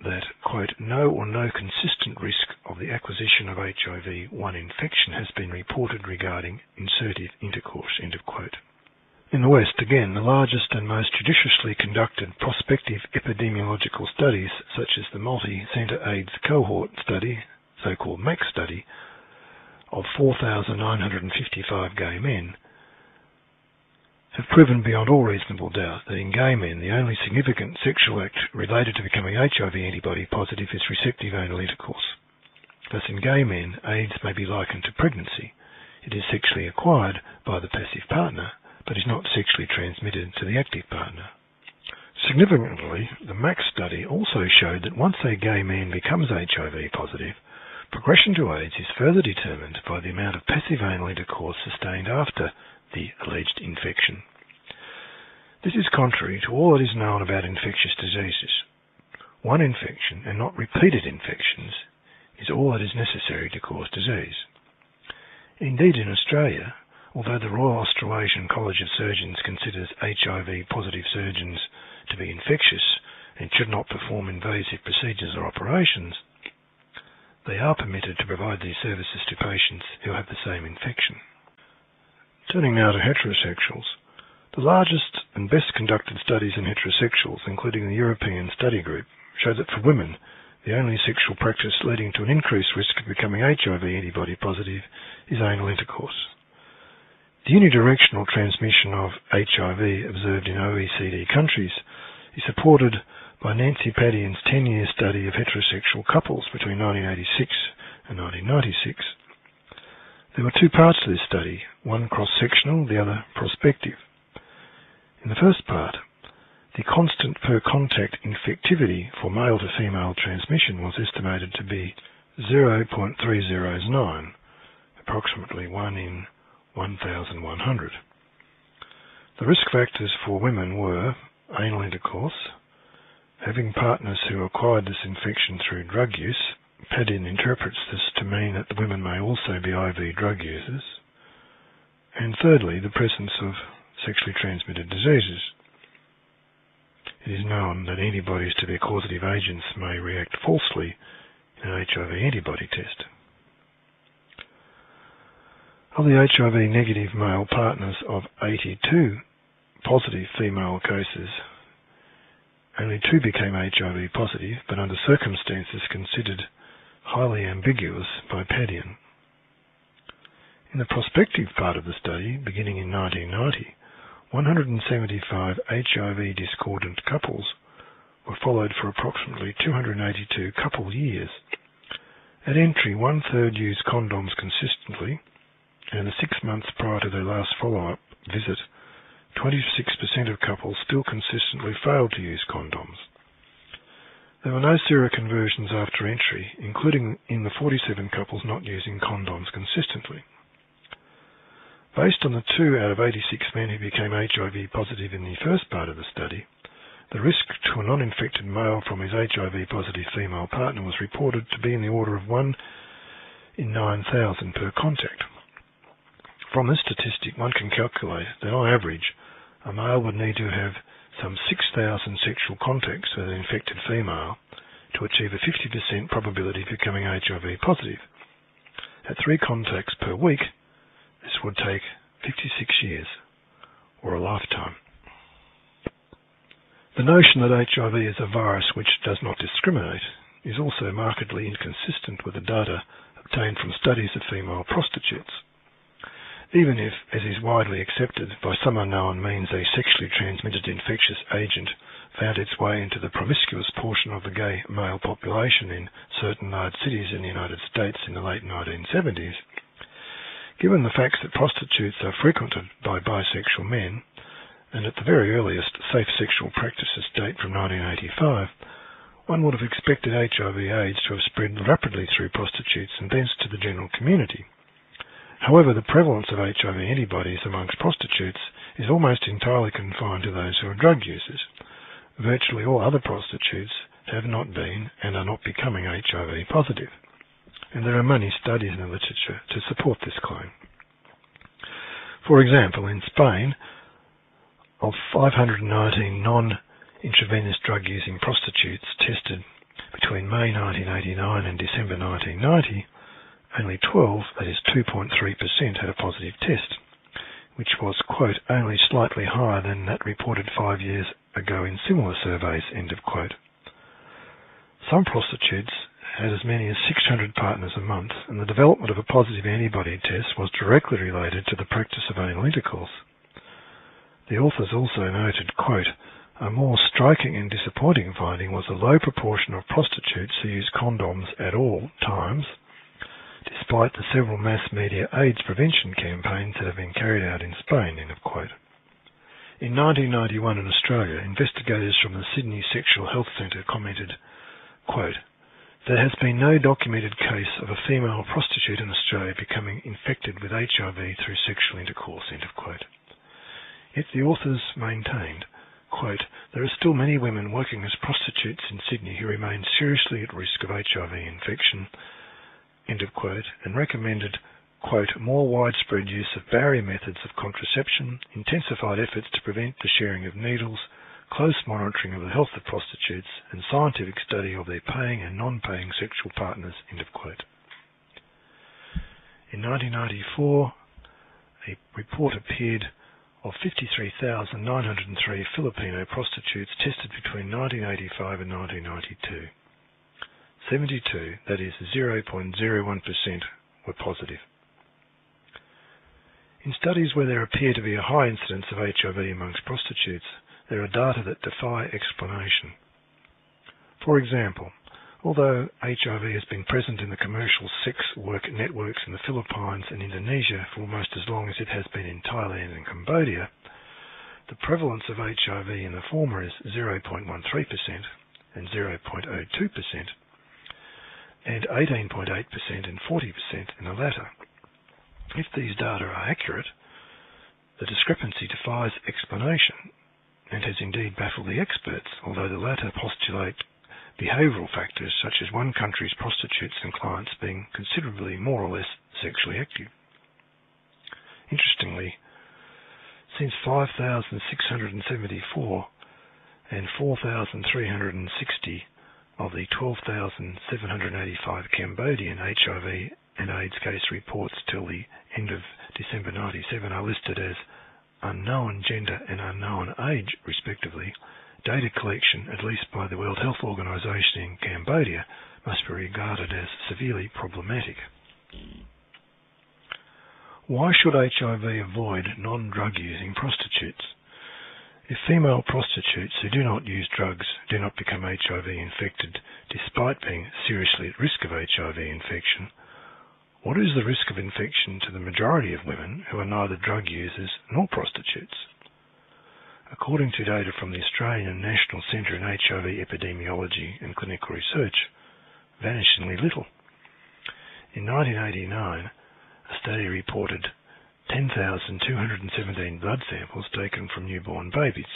that, quote, no or no consistent risk of the acquisition of HIV-1 infection has been reported regarding insertive intercourse, end of quote. In the West, again, the largest and most judiciously conducted prospective epidemiological studies, such as the multi-centre AIDS cohort study, so-called MAC study, of 4,955 gay men, have proven beyond all reasonable doubt that in gay men the only significant sexual act related to becoming HIV antibody positive is receptive anal intercourse. Thus in gay men, AIDS may be likened to pregnancy. It is sexually acquired by the passive partner, but is not sexually transmitted to the active partner. Significantly, the MAC study also showed that once a gay man becomes HIV positive, progression to AIDS is further determined by the amount of passive anal intercourse sustained after the alleged infection. This is contrary to all that is known about infectious diseases. One infection, and not repeated infections, is all that is necessary to cause disease. Indeed, in Australia, Although the Royal Australasian College of Surgeons considers HIV-positive surgeons to be infectious and should not perform invasive procedures or operations, they are permitted to provide these services to patients who have the same infection. Turning now to heterosexuals, the largest and best conducted studies in heterosexuals, including the European Study Group, show that for women, the only sexual practice leading to an increased risk of becoming HIV antibody positive is anal intercourse. The unidirectional transmission of HIV observed in OECD countries is supported by Nancy Padian's 10-year study of heterosexual couples between 1986 and 1996. There were two parts to this study, one cross-sectional, the other prospective. In the first part, the constant per contact infectivity for male to female transmission was estimated to be 0.309, approximately 1 in 1,100. The risk factors for women were anal intercourse, having partners who acquired this infection through drug use. Padian interprets this to mean that the women may also be IV drug users, and thirdly, the presence of sexually transmitted diseases. It is known that antibodies to their causative agents may react falsely in an HIV antibody test. Of the HIV negative male partners of 82 positive female cases, only 2 became HIV positive, but under circumstances considered highly ambiguous by Padian. In the prospective part of the study, beginning in 1990, 175 HIV discordant couples were followed for approximately 282 couple years. At entry, 1/3 used condoms consistently, and in the 6 months prior to their last follow-up visit, 26% of couples still consistently failed to use condoms. There were no seroconversions after entry, including in the 47 couples not using condoms consistently. Based on the 2 out of 86 men who became HIV positive in the first part of the study, the risk to a non-infected male from his HIV positive female partner was reported to be in the order of 1 in 9,000 per contact. From this statistic, one can calculate that on average, a male would need to have some 6,000 sexual contacts with an infected female to achieve a 50% probability of becoming HIV positive. At 3 contacts per week, this would take 56 years, or a lifetime. The notion that HIV is a virus which does not discriminate is also markedly inconsistent with the data obtained from studies of female prostitutes. Even if, as is widely accepted, by some unknown means a sexually transmitted infectious agent found its way into the promiscuous portion of the gay male population in certain large cities in the United States in the late 1970s, given the facts that prostitutes are frequented by bisexual men, and at the very earliest safe sexual practices date from 1985, one would have expected HIV/AIDS to have spread rapidly through prostitutes and thence to the general community. However, the prevalence of HIV antibodies amongst prostitutes is almost entirely confined to those who are drug users. Virtually all other prostitutes have not been and are not becoming HIV positive, and there are many studies in the literature to support this claim. For example, in Spain, of 519 non-intravenous drug-using prostitutes tested between May 1989 and December 1990, only 12, that is 2.3%, had a positive test, which was, quote, only slightly higher than that reported 5 years ago in similar surveys, end of quote. Some prostitutes had as many as 600 partners a month, and the development of a positive antibody test was directly related to the practice of anal intercourse. The authors also noted, quote, a more striking and disappointing finding was the low proportion of prostitutes who used condoms at all times, despite the several mass media AIDS prevention campaigns that have been carried out in Spain, end of quote. In 1991 in Australia, investigators from the Sydney Sexual Health Centre commented, quote, there has been no documented case of a female prostitute in Australia becoming infected with HIV through sexual intercourse, end of quote. Yet the authors maintained, quote, there are still many women working as prostitutes in Sydney who remain seriously at risk of HIV infection, end of quote, and recommended quote, more widespread use of barrier methods of contraception, intensified efforts to prevent the sharing of needles, close monitoring of the health of prostitutes, and scientific study of their paying and non-paying sexual partners, end of quote. In 1994, a report appeared of 53,903 Filipino prostitutes tested between 1985 and 1992. 72, that is 0.01%, were positive. In studies where there appear to be a high incidence of HIV amongst prostitutes, there are data that defy explanation. For example, although HIV has been present in the commercial sex work networks in the Philippines and Indonesia for almost as long as it has been in Thailand and Cambodia, the prevalence of HIV in the former is 0.13% and 0.02%, and 18.8% and 40% in the latter. If these data are accurate, the discrepancy defies explanation and has indeed baffled the experts, although the latter postulate behavioural factors such as one country's prostitutes and clients being considerably more or less sexually active. Interestingly, since 5,674 and 4,360 of the 12,785 Cambodian HIV and AIDS case reports till the end of December 97 are listed as unknown gender and unknown age, respectively, data collection, at least by the World Health Organization in Cambodia, must be regarded as severely problematic. Why should HIV avoid non-drug using prostitutes? If female prostitutes who do not use drugs do not become HIV infected despite being seriously at risk of HIV infection, what is the risk of infection to the majority of women who are neither drug users nor prostitutes? According to data from the Australian National Centre in HIV Epidemiology and Clinical Research, vanishingly little. In 1989, a study reported 10,217 blood samples taken from newborn babies.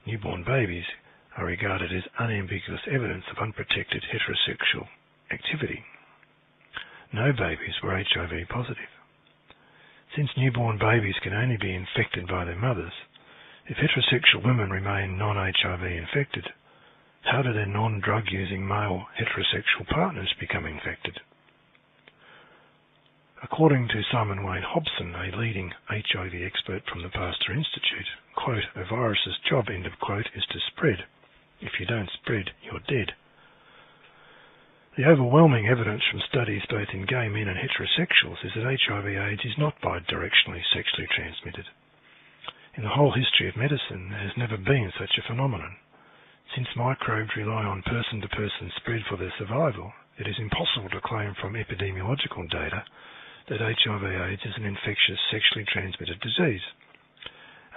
Newborn babies are regarded as unambiguous evidence of unprotected heterosexual activity. No babies were HIV positive. Since newborn babies can only be infected by their mothers, if heterosexual women remain non-HIV infected, how do their non-drug using male heterosexual partners become infected? According to Simon Wayne Hobson, a leading HIV expert from the Pasteur Institute, quote, a virus's job, end of quote, is to spread. If you don't spread, you're dead. The overwhelming evidence from studies both in gay men and heterosexuals is that HIV/AIDS is not bidirectionally sexually transmitted. In the whole history of medicine, there has never been such a phenomenon. Since microbes rely on person-to-person spread for their survival, it is impossible to claim from epidemiological data that HIV/AIDS is an infectious sexually transmitted disease.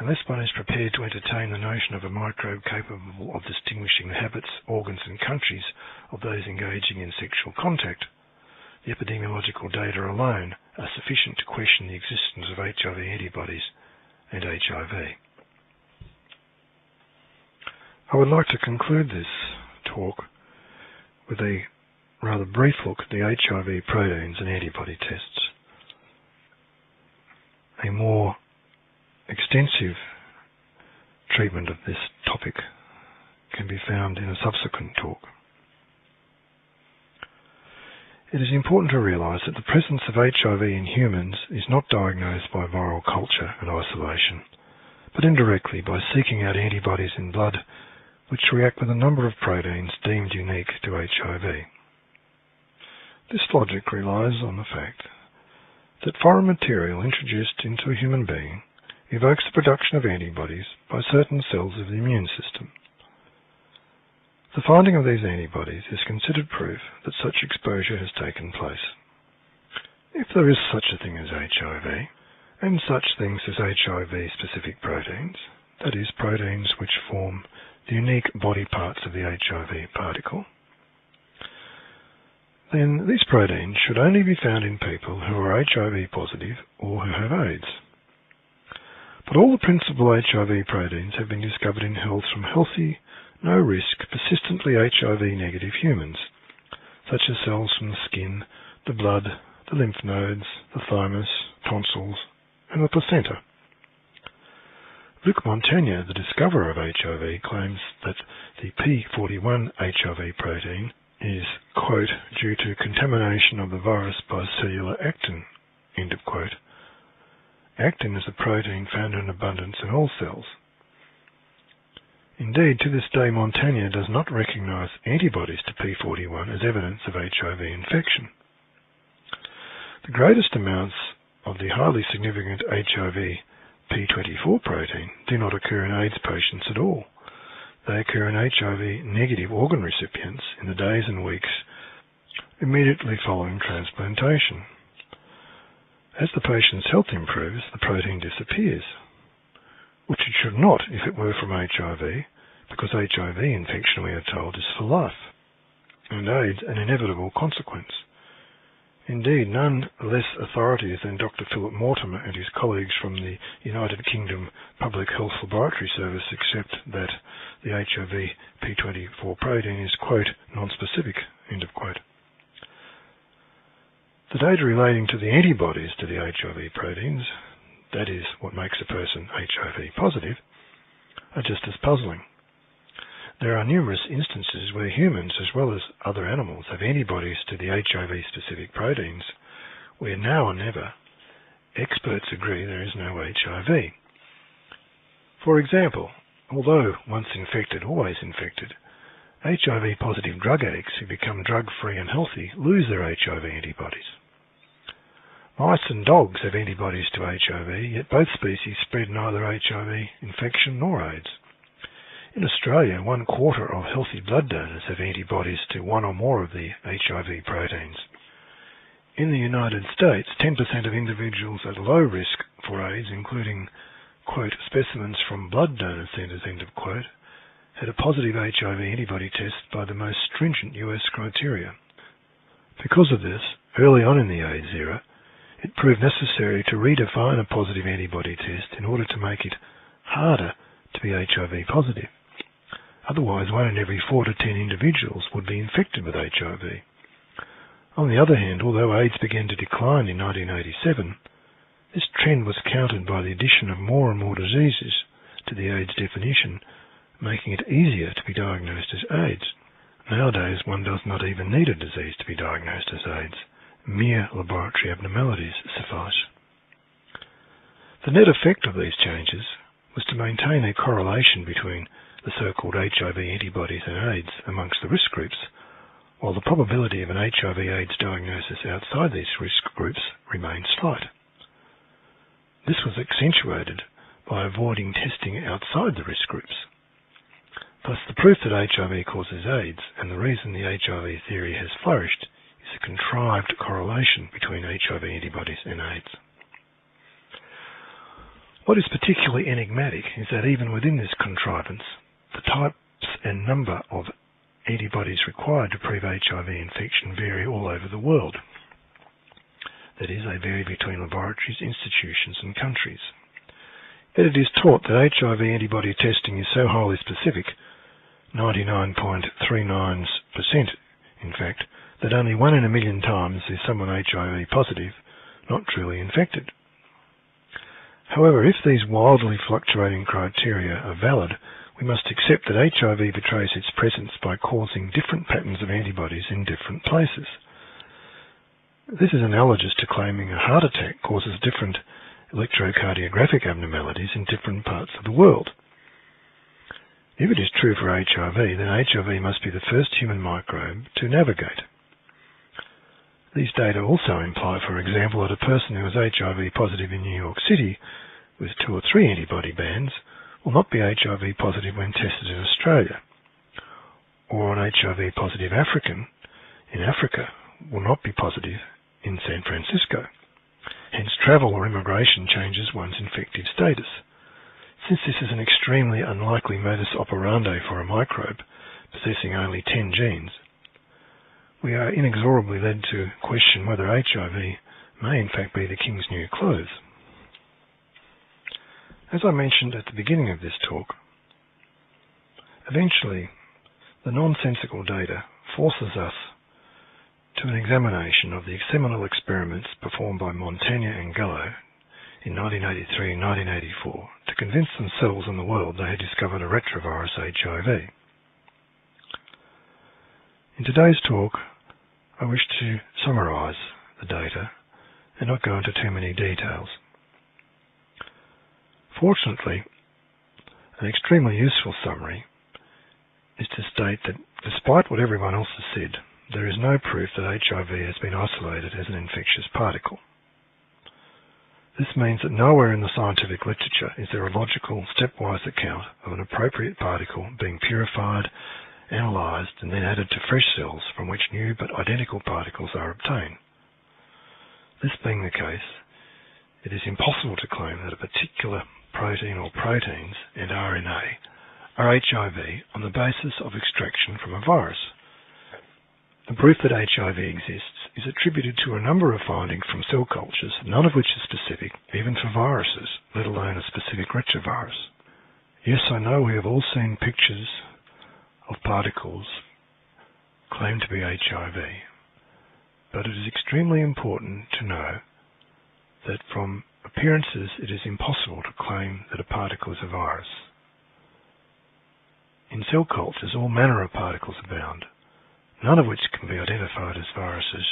Unless one is prepared to entertain the notion of a microbe capable of distinguishing the habits, organs and countries of those engaging in sexual contact, the epidemiological data alone are sufficient to question the existence of HIV antibodies and HIV. I would like to conclude this talk with a rather brief look at the HIV proteins and antibody tests. A more extensive treatment of this topic can be found in a subsequent talk. It is important to realise that the presence of HIV in humans is not diagnosed by viral culture and isolation, but indirectly by seeking out antibodies in blood which react with a number of proteins deemed unique to HIV. This logic relies on the fact that foreign material introduced into a human being evokes the production of antibodies by certain cells of the immune system. The finding of these antibodies is considered proof that such exposure has taken place. If there is such a thing as HIV, and such things as HIV-specific proteins, that is, proteins which form the unique body parts of the HIV particle, then these proteins should only be found in people who are HIV positive or who have AIDS. But all the principal HIV proteins have been discovered in cells from healthy, no-risk, persistently HIV-negative humans, such as cells from the skin, the blood, the lymph nodes, the thymus, tonsils, and the placenta. Luc Montagnier, the discoverer of HIV, claims that the P41 HIV protein is, quote, due to contamination of the virus by cellular actin, end of quote. Actin is a protein found in abundance in all cells. Indeed, to this day, Montagnier does not recognize antibodies to P41 as evidence of HIV infection. The greatest amounts of the highly significant HIV P24 protein do not occur in AIDS patients at all. They occur in HIV-negative organ recipients in the days and weeks immediately following transplantation. As the patient's health improves, the protein disappears, which it should not if it were from HIV, because HIV infection, we are told, is for life, and AIDS an inevitable consequence. Indeed, none less authorities than Dr. Philip Mortimer and his colleagues from the United Kingdom Public Health Laboratory Service accept that the HIV P24 protein is, quote, non-specific, end of quote. The data relating to the antibodies to the HIV proteins, that is, what makes a person HIV positive, are just as puzzling. There are numerous instances where humans, as well as other animals, have antibodies to the HIV-specific proteins, where now or never experts agree there is no HIV. For example, although once infected, always infected, HIV-positive drug addicts who become drug-free and healthy lose their HIV antibodies. Mice and dogs have antibodies to HIV, yet both species spread neither HIV infection nor AIDS. In Australia, 1/4 of healthy blood donors have antibodies to one or more of the HIV proteins. In the United States, 10% of individuals at low risk for AIDS, including, quote, specimens from blood donor centers, end of quote, had a positive HIV antibody test by the most stringent US criteria. Because of this, early on in the AIDS era, it proved necessary to redefine a positive antibody test in order to make it harder to be HIV positive. Otherwise, 1 in every 4 to 10 individuals would be infected with HIV. On the other hand, although AIDS began to decline in 1987, this trend was countered by the addition of more and more diseases to the AIDS definition, making it easier to be diagnosed as AIDS. Nowadays, one does not even need a disease to be diagnosed as AIDS. Mere laboratory abnormalities suffice. The net effect of these changes was to maintain a correlation between the so-called HIV antibodies and AIDS amongst the risk groups, while the probability of an HIV/AIDS diagnosis outside these risk groups remained slight. This was accentuated by avoiding testing outside the risk groups. Thus, the proof that HIV causes AIDS and the reason the HIV theory has flourished is a contrived correlation between HIV antibodies and AIDS. What is particularly enigmatic is that even within this contrivance, the types and number of antibodies required to prove HIV infection vary all over the world. That is, they vary between laboratories, institutions and countries. Yet it is taught that HIV antibody testing is so highly specific, 99.39% in fact, that only 1 in a million times is someone HIV positive, not truly infected. However, if these wildly fluctuating criteria are valid, we must accept that HIV betrays its presence by causing different patterns of antibodies in different places. This is analogous to claiming a heart attack causes different electrocardiographic abnormalities in different parts of the world. If it is true for HIV, then HIV must be the first human microbe to navigate. These data also imply, for example, that a person who is HIV positive in New York City with 2 or 3 antibody bands will not be HIV positive when tested in Australia, or an HIV positive African in Africa will not be positive in San Francisco. Hence, travel or immigration changes one's infective status. Since this is an extremely unlikely modus operandi for a microbe possessing only 10 genes, we are inexorably led to question whether HIV may in fact be the king's new clothes. As I mentioned at the beginning of this talk, eventually the nonsensical data forces us to an examination of the seminal experiments performed by Montagna and Gallo in 1983 and 1984 to convince themselves and the world they had discovered a retrovirus HIV. In today's talk, I wish to summarise the data and not go into too many details. Fortunately, an extremely useful summary is to state that despite what everyone else has said, there is no proof that HIV has been isolated as an infectious particle. This means that nowhere in the scientific literature is there a logical, stepwise account of an appropriate particle being purified, analysed, and then added to fresh cells from which new but identical particles are obtained. This being the case, it is impossible to claim that a particular protein or proteins and RNA are HIV on the basis of extraction from a virus. The proof that HIV exists is attributed to a number of findings from cell cultures, none of which is specific, even for viruses, let alone a specific retrovirus. Yes, I know we have all seen pictures of particles claimed to be HIV, but it is extremely important to know that from appearances it is impossible to claim that a particle is a virus. In cell cultures, all manner of particles abound, none of which can be identified as viruses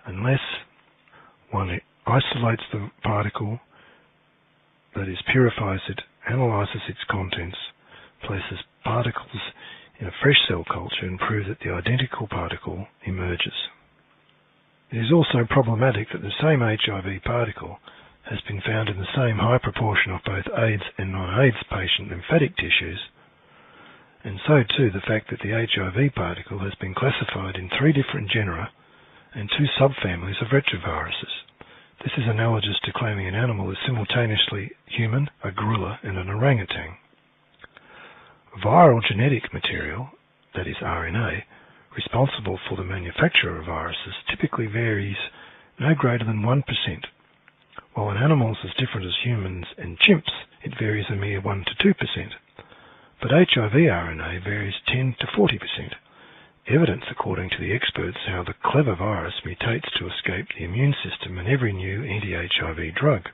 unless one isolates the particle, that is, purifies it, analyses its contents, places particles in a fresh cell culture and proves that the identical particle emerges. It is also problematic that the same HIV particle has been found in the same high proportion of both AIDS and non-AIDS patient lymphatic tissues, and so too the fact that the HIV particle has been classified in 3 different genera and 2 subfamilies of retroviruses. This is analogous to claiming an animal is simultaneously human, a gorilla, and an orangutan. Viral genetic material, that is RNA, responsible for the manufacture of viruses typically varies no greater than 1%, while in animals as different as humans and chimps it varies a mere 1 to 2%. But HIV RNA varies 10 to 40%, evidence, according to the experts, how the clever virus mutates to escape the immune system in every new anti-HIV drug.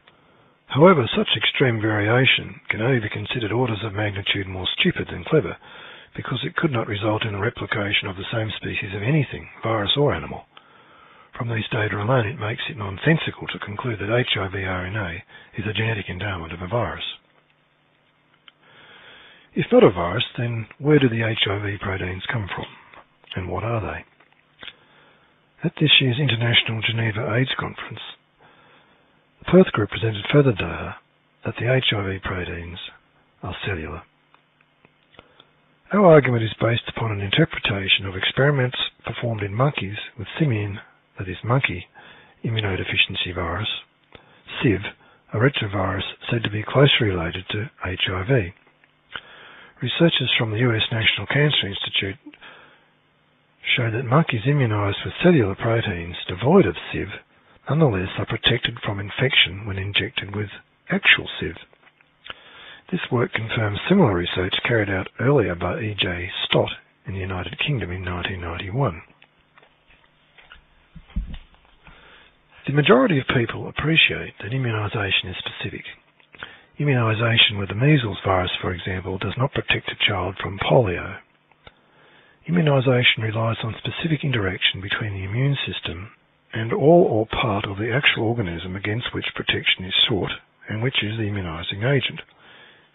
However, such extreme variation can only be considered orders of magnitude more stupid than clever, because it could not result in a replication of the same species of anything, virus or animal. From these data alone, it makes it nonsensical to conclude that HIV RNA is a genetic endowment of a virus. If not a virus, then where do the HIV proteins come from, and what are they? At this year's International Geneva AIDS Conference, the Perth group presented further data that the HIV proteins are cellular. Our argument is based upon an interpretation of experiments performed in monkeys with simian, that is monkey, immunodeficiency virus, CIV, a retrovirus said to be closely related to HIV. Researchers from the US National Cancer Institute show that monkeys immunized with cellular proteins devoid of CIV nonetheless are protected from infection when injected with actual CIV. This work confirms similar research carried out earlier by E.J. Stott in the United Kingdom in 1991. The majority of people appreciate that immunisation is specific. Immunisation with the measles virus, for example, does not protect a child from polio. Immunisation relies on specific interaction between the immune system and all or part of the actual organism against which protection is sought, and which is the immunising agent.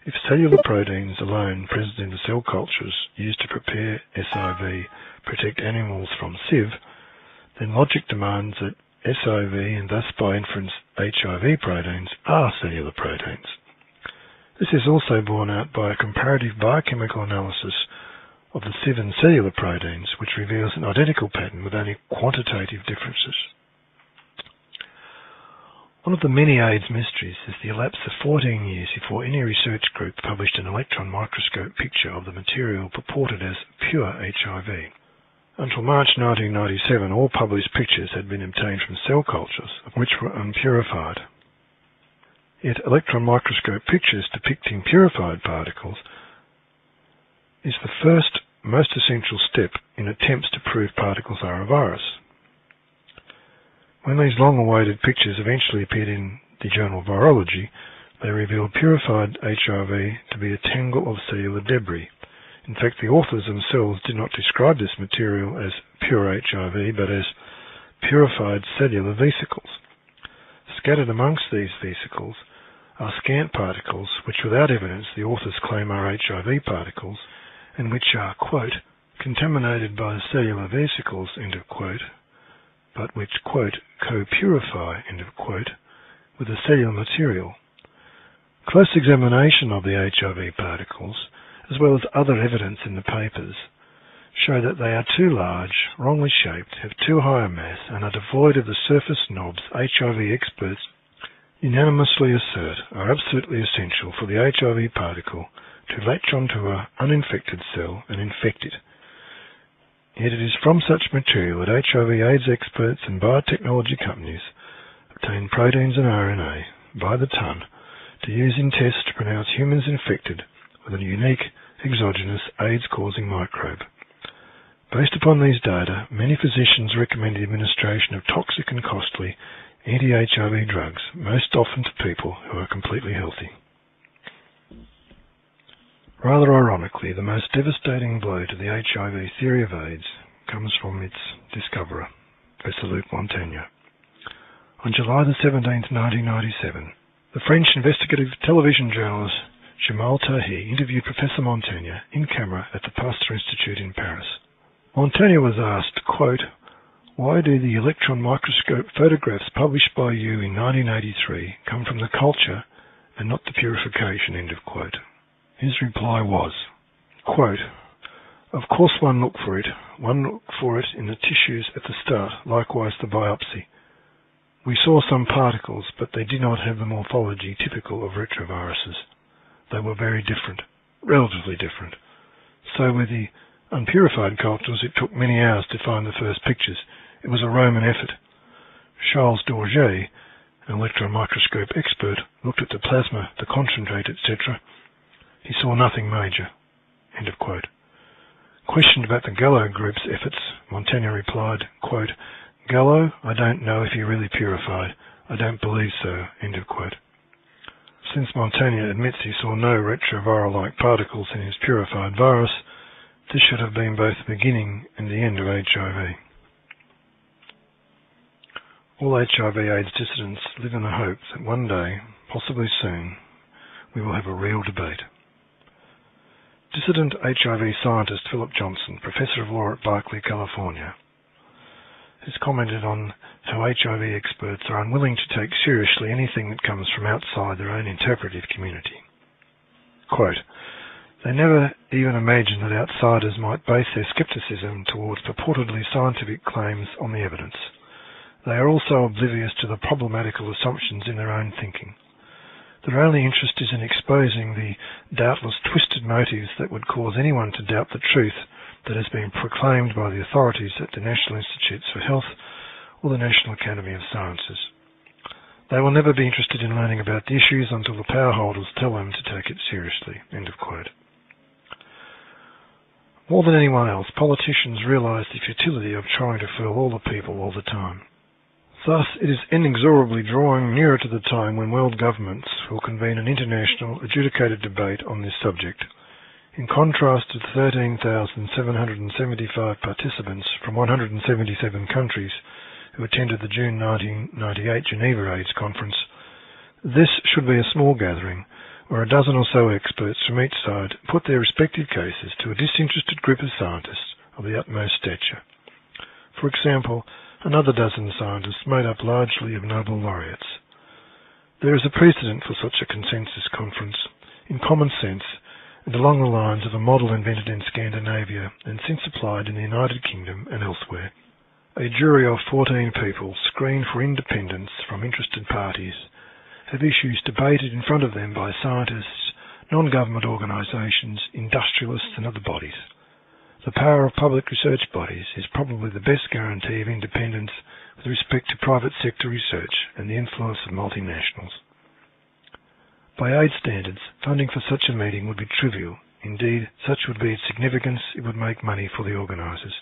If cellular proteins alone present in the cell cultures used to prepare SIV protect animals from CIV, then logic demands that SIV and thus by inference HIV proteins are cellular proteins. This is also borne out by a comparative biochemical analysis of the CIV and cellular proteins, which reveals an identical pattern with only quantitative differences. One of the many AIDS mysteries is the elapse of 14 years before any research group published an electron microscope picture of the material purported as pure HIV. Until March 1997, all published pictures had been obtained from cell cultures, which were unpurified. Yet electron microscope pictures depicting purified particles is the first, most essential step in attempts to prove particles are a virus. When these long-awaited pictures eventually appeared in the journal Virology, they revealed purified HIV to be a tangle of cellular debris. In fact, the authors themselves did not describe this material as pure HIV, but as purified cellular vesicles. Scattered amongst these vesicles are scant particles which, without evidence, the authors claim are HIV particles, and which are, quote, contaminated by the cellular vesicles, end of quote, but which, quote, co-purify, end of quote, with the cellular material. Close examination of the HIV particles, as well as other evidence in the papers, show that they are too large, wrongly shaped, have too high a mass, and are devoid of the surface knobs HIV experts unanimously assert are absolutely essential for the HIV particle to latch onto an uninfected cell and infect it. Yet it is from such material that HIV/AIDS experts and biotechnology companies obtain proteins and RNA by the ton to use in tests to pronounce humans infected with a unique exogenous AIDS-causing microbe. Based upon these data, many physicians recommend the administration of toxic and costly anti-HIV drugs, most often to people who are completely healthy. Rather ironically, the most devastating blow to the HIV theory of AIDS comes from its discoverer, Professor Luc Montagnier. On July 17, 1997, the French investigative television journalist Jamal Tahi interviewed Professor Montagnier in camera at the Pasteur Institute in Paris. Montagnier was asked, quote, "Why do the electron microscope photographs published by you in 1983 come from the culture and not the purification?" End of quote. His reply was, quote, "Of course one looked for it. One looked for it in the tissues at the start, likewise the biopsy. We saw some particles, but they did not have the morphology typical of retroviruses. They were very different, relatively different. So with the unpurified cultures, it took many hours to find the first pictures. It was a Roman effort. Charles Dorget, an electron microscope expert, looked at the plasma, the concentrate, etc. He saw nothing major." End of quote. Questioned about the Gallo group's efforts, Montagnier replied, quote, "Gallo, I don't know if he really purified. I don't believe so." End of quote. Since Montagnier admits he saw no retroviral-like particles in his purified virus, this should have been both the beginning and the end of HIV. All HIV/AIDS dissidents live in the hope that one day, possibly soon, we will have a real debate. Dissident HIV scientist Philip Johnson, professor of law at Berkeley, California, has commented on how HIV experts are unwilling to take seriously anything that comes from outside their own interpretive community. Quote, "They never even imagine that outsiders might base their skepticism towards purportedly scientific claims on the evidence. They are also oblivious to the problematical assumptions in their own thinking. Their only interest is in exposing the doubtless twisted motives that would cause anyone to doubt the truth that has been proclaimed by the authorities at the National Institutes for Health or the National Academy of Sciences. They will never be interested in learning about the issues until the power holders tell them to take it seriously." End of quote. More than anyone else, politicians realise the futility of trying to fool all the people all the time. Thus, it is inexorably drawing nearer to the time when world governments will convene an international adjudicated debate on this subject. In contrast to the 13,775 participants from 177 countries who attended the June 1998 Geneva AIDS Conference, this should be a small gathering where a dozen or so experts from each side put their respective cases to a disinterested group of scientists of the utmost stature. For example, another dozen scientists made up largely of Nobel laureates. There is a precedent for such a consensus conference, in common sense, and along the lines of a model invented in Scandinavia and since applied in the United Kingdom and elsewhere. A jury of 14 people, screened for independence from interested parties, have issues debated in front of them by scientists, non-government organisations, industrialists and other bodies. The power of public research bodies is probably the best guarantee of independence with respect to private sector research and the influence of multinationals. By AIDS standards, funding for such a meeting would be trivial. Indeed, such would be its significance, it would make money for the organisers.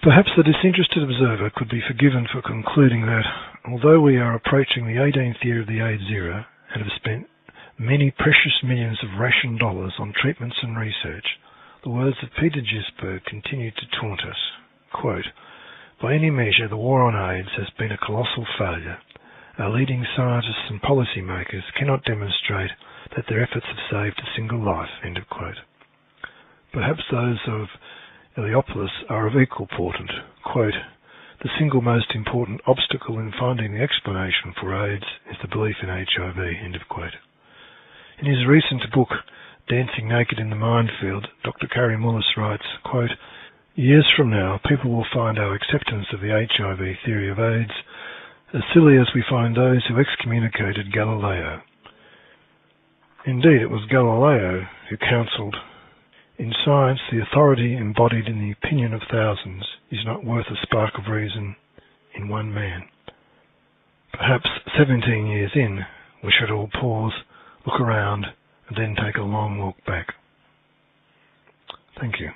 Perhaps the disinterested observer could be forgiven for concluding that, although we are approaching the 18th year of the AIDS era and have spent many precious millions of ration dollars on treatments and research, the words of Peter Gisberg continue to taunt us. Quote, "By any measure, the war on AIDS has been a colossal failure. Our leading scientists and policymakers cannot demonstrate that their efforts have saved a single life." End of quote. Perhaps those of Heliopolis are of equal portent. Quote, "The single most important obstacle in finding the explanation for AIDS is the belief in HIV." End of quote. In his recent book, Dancing Naked in the Minefield, Dr. Carrie Mullis writes, quote, "Years from now, people will find our acceptance of the HIV theory of AIDS as silly as we find those who excommunicated Galileo. Indeed, it was Galileo who counselled, 'In science, the authority embodied in the opinion of thousands is not worth a spark of reason in one man.' Perhaps 17 years in, we should all pause, look around, and then take a long walk back." Thank you.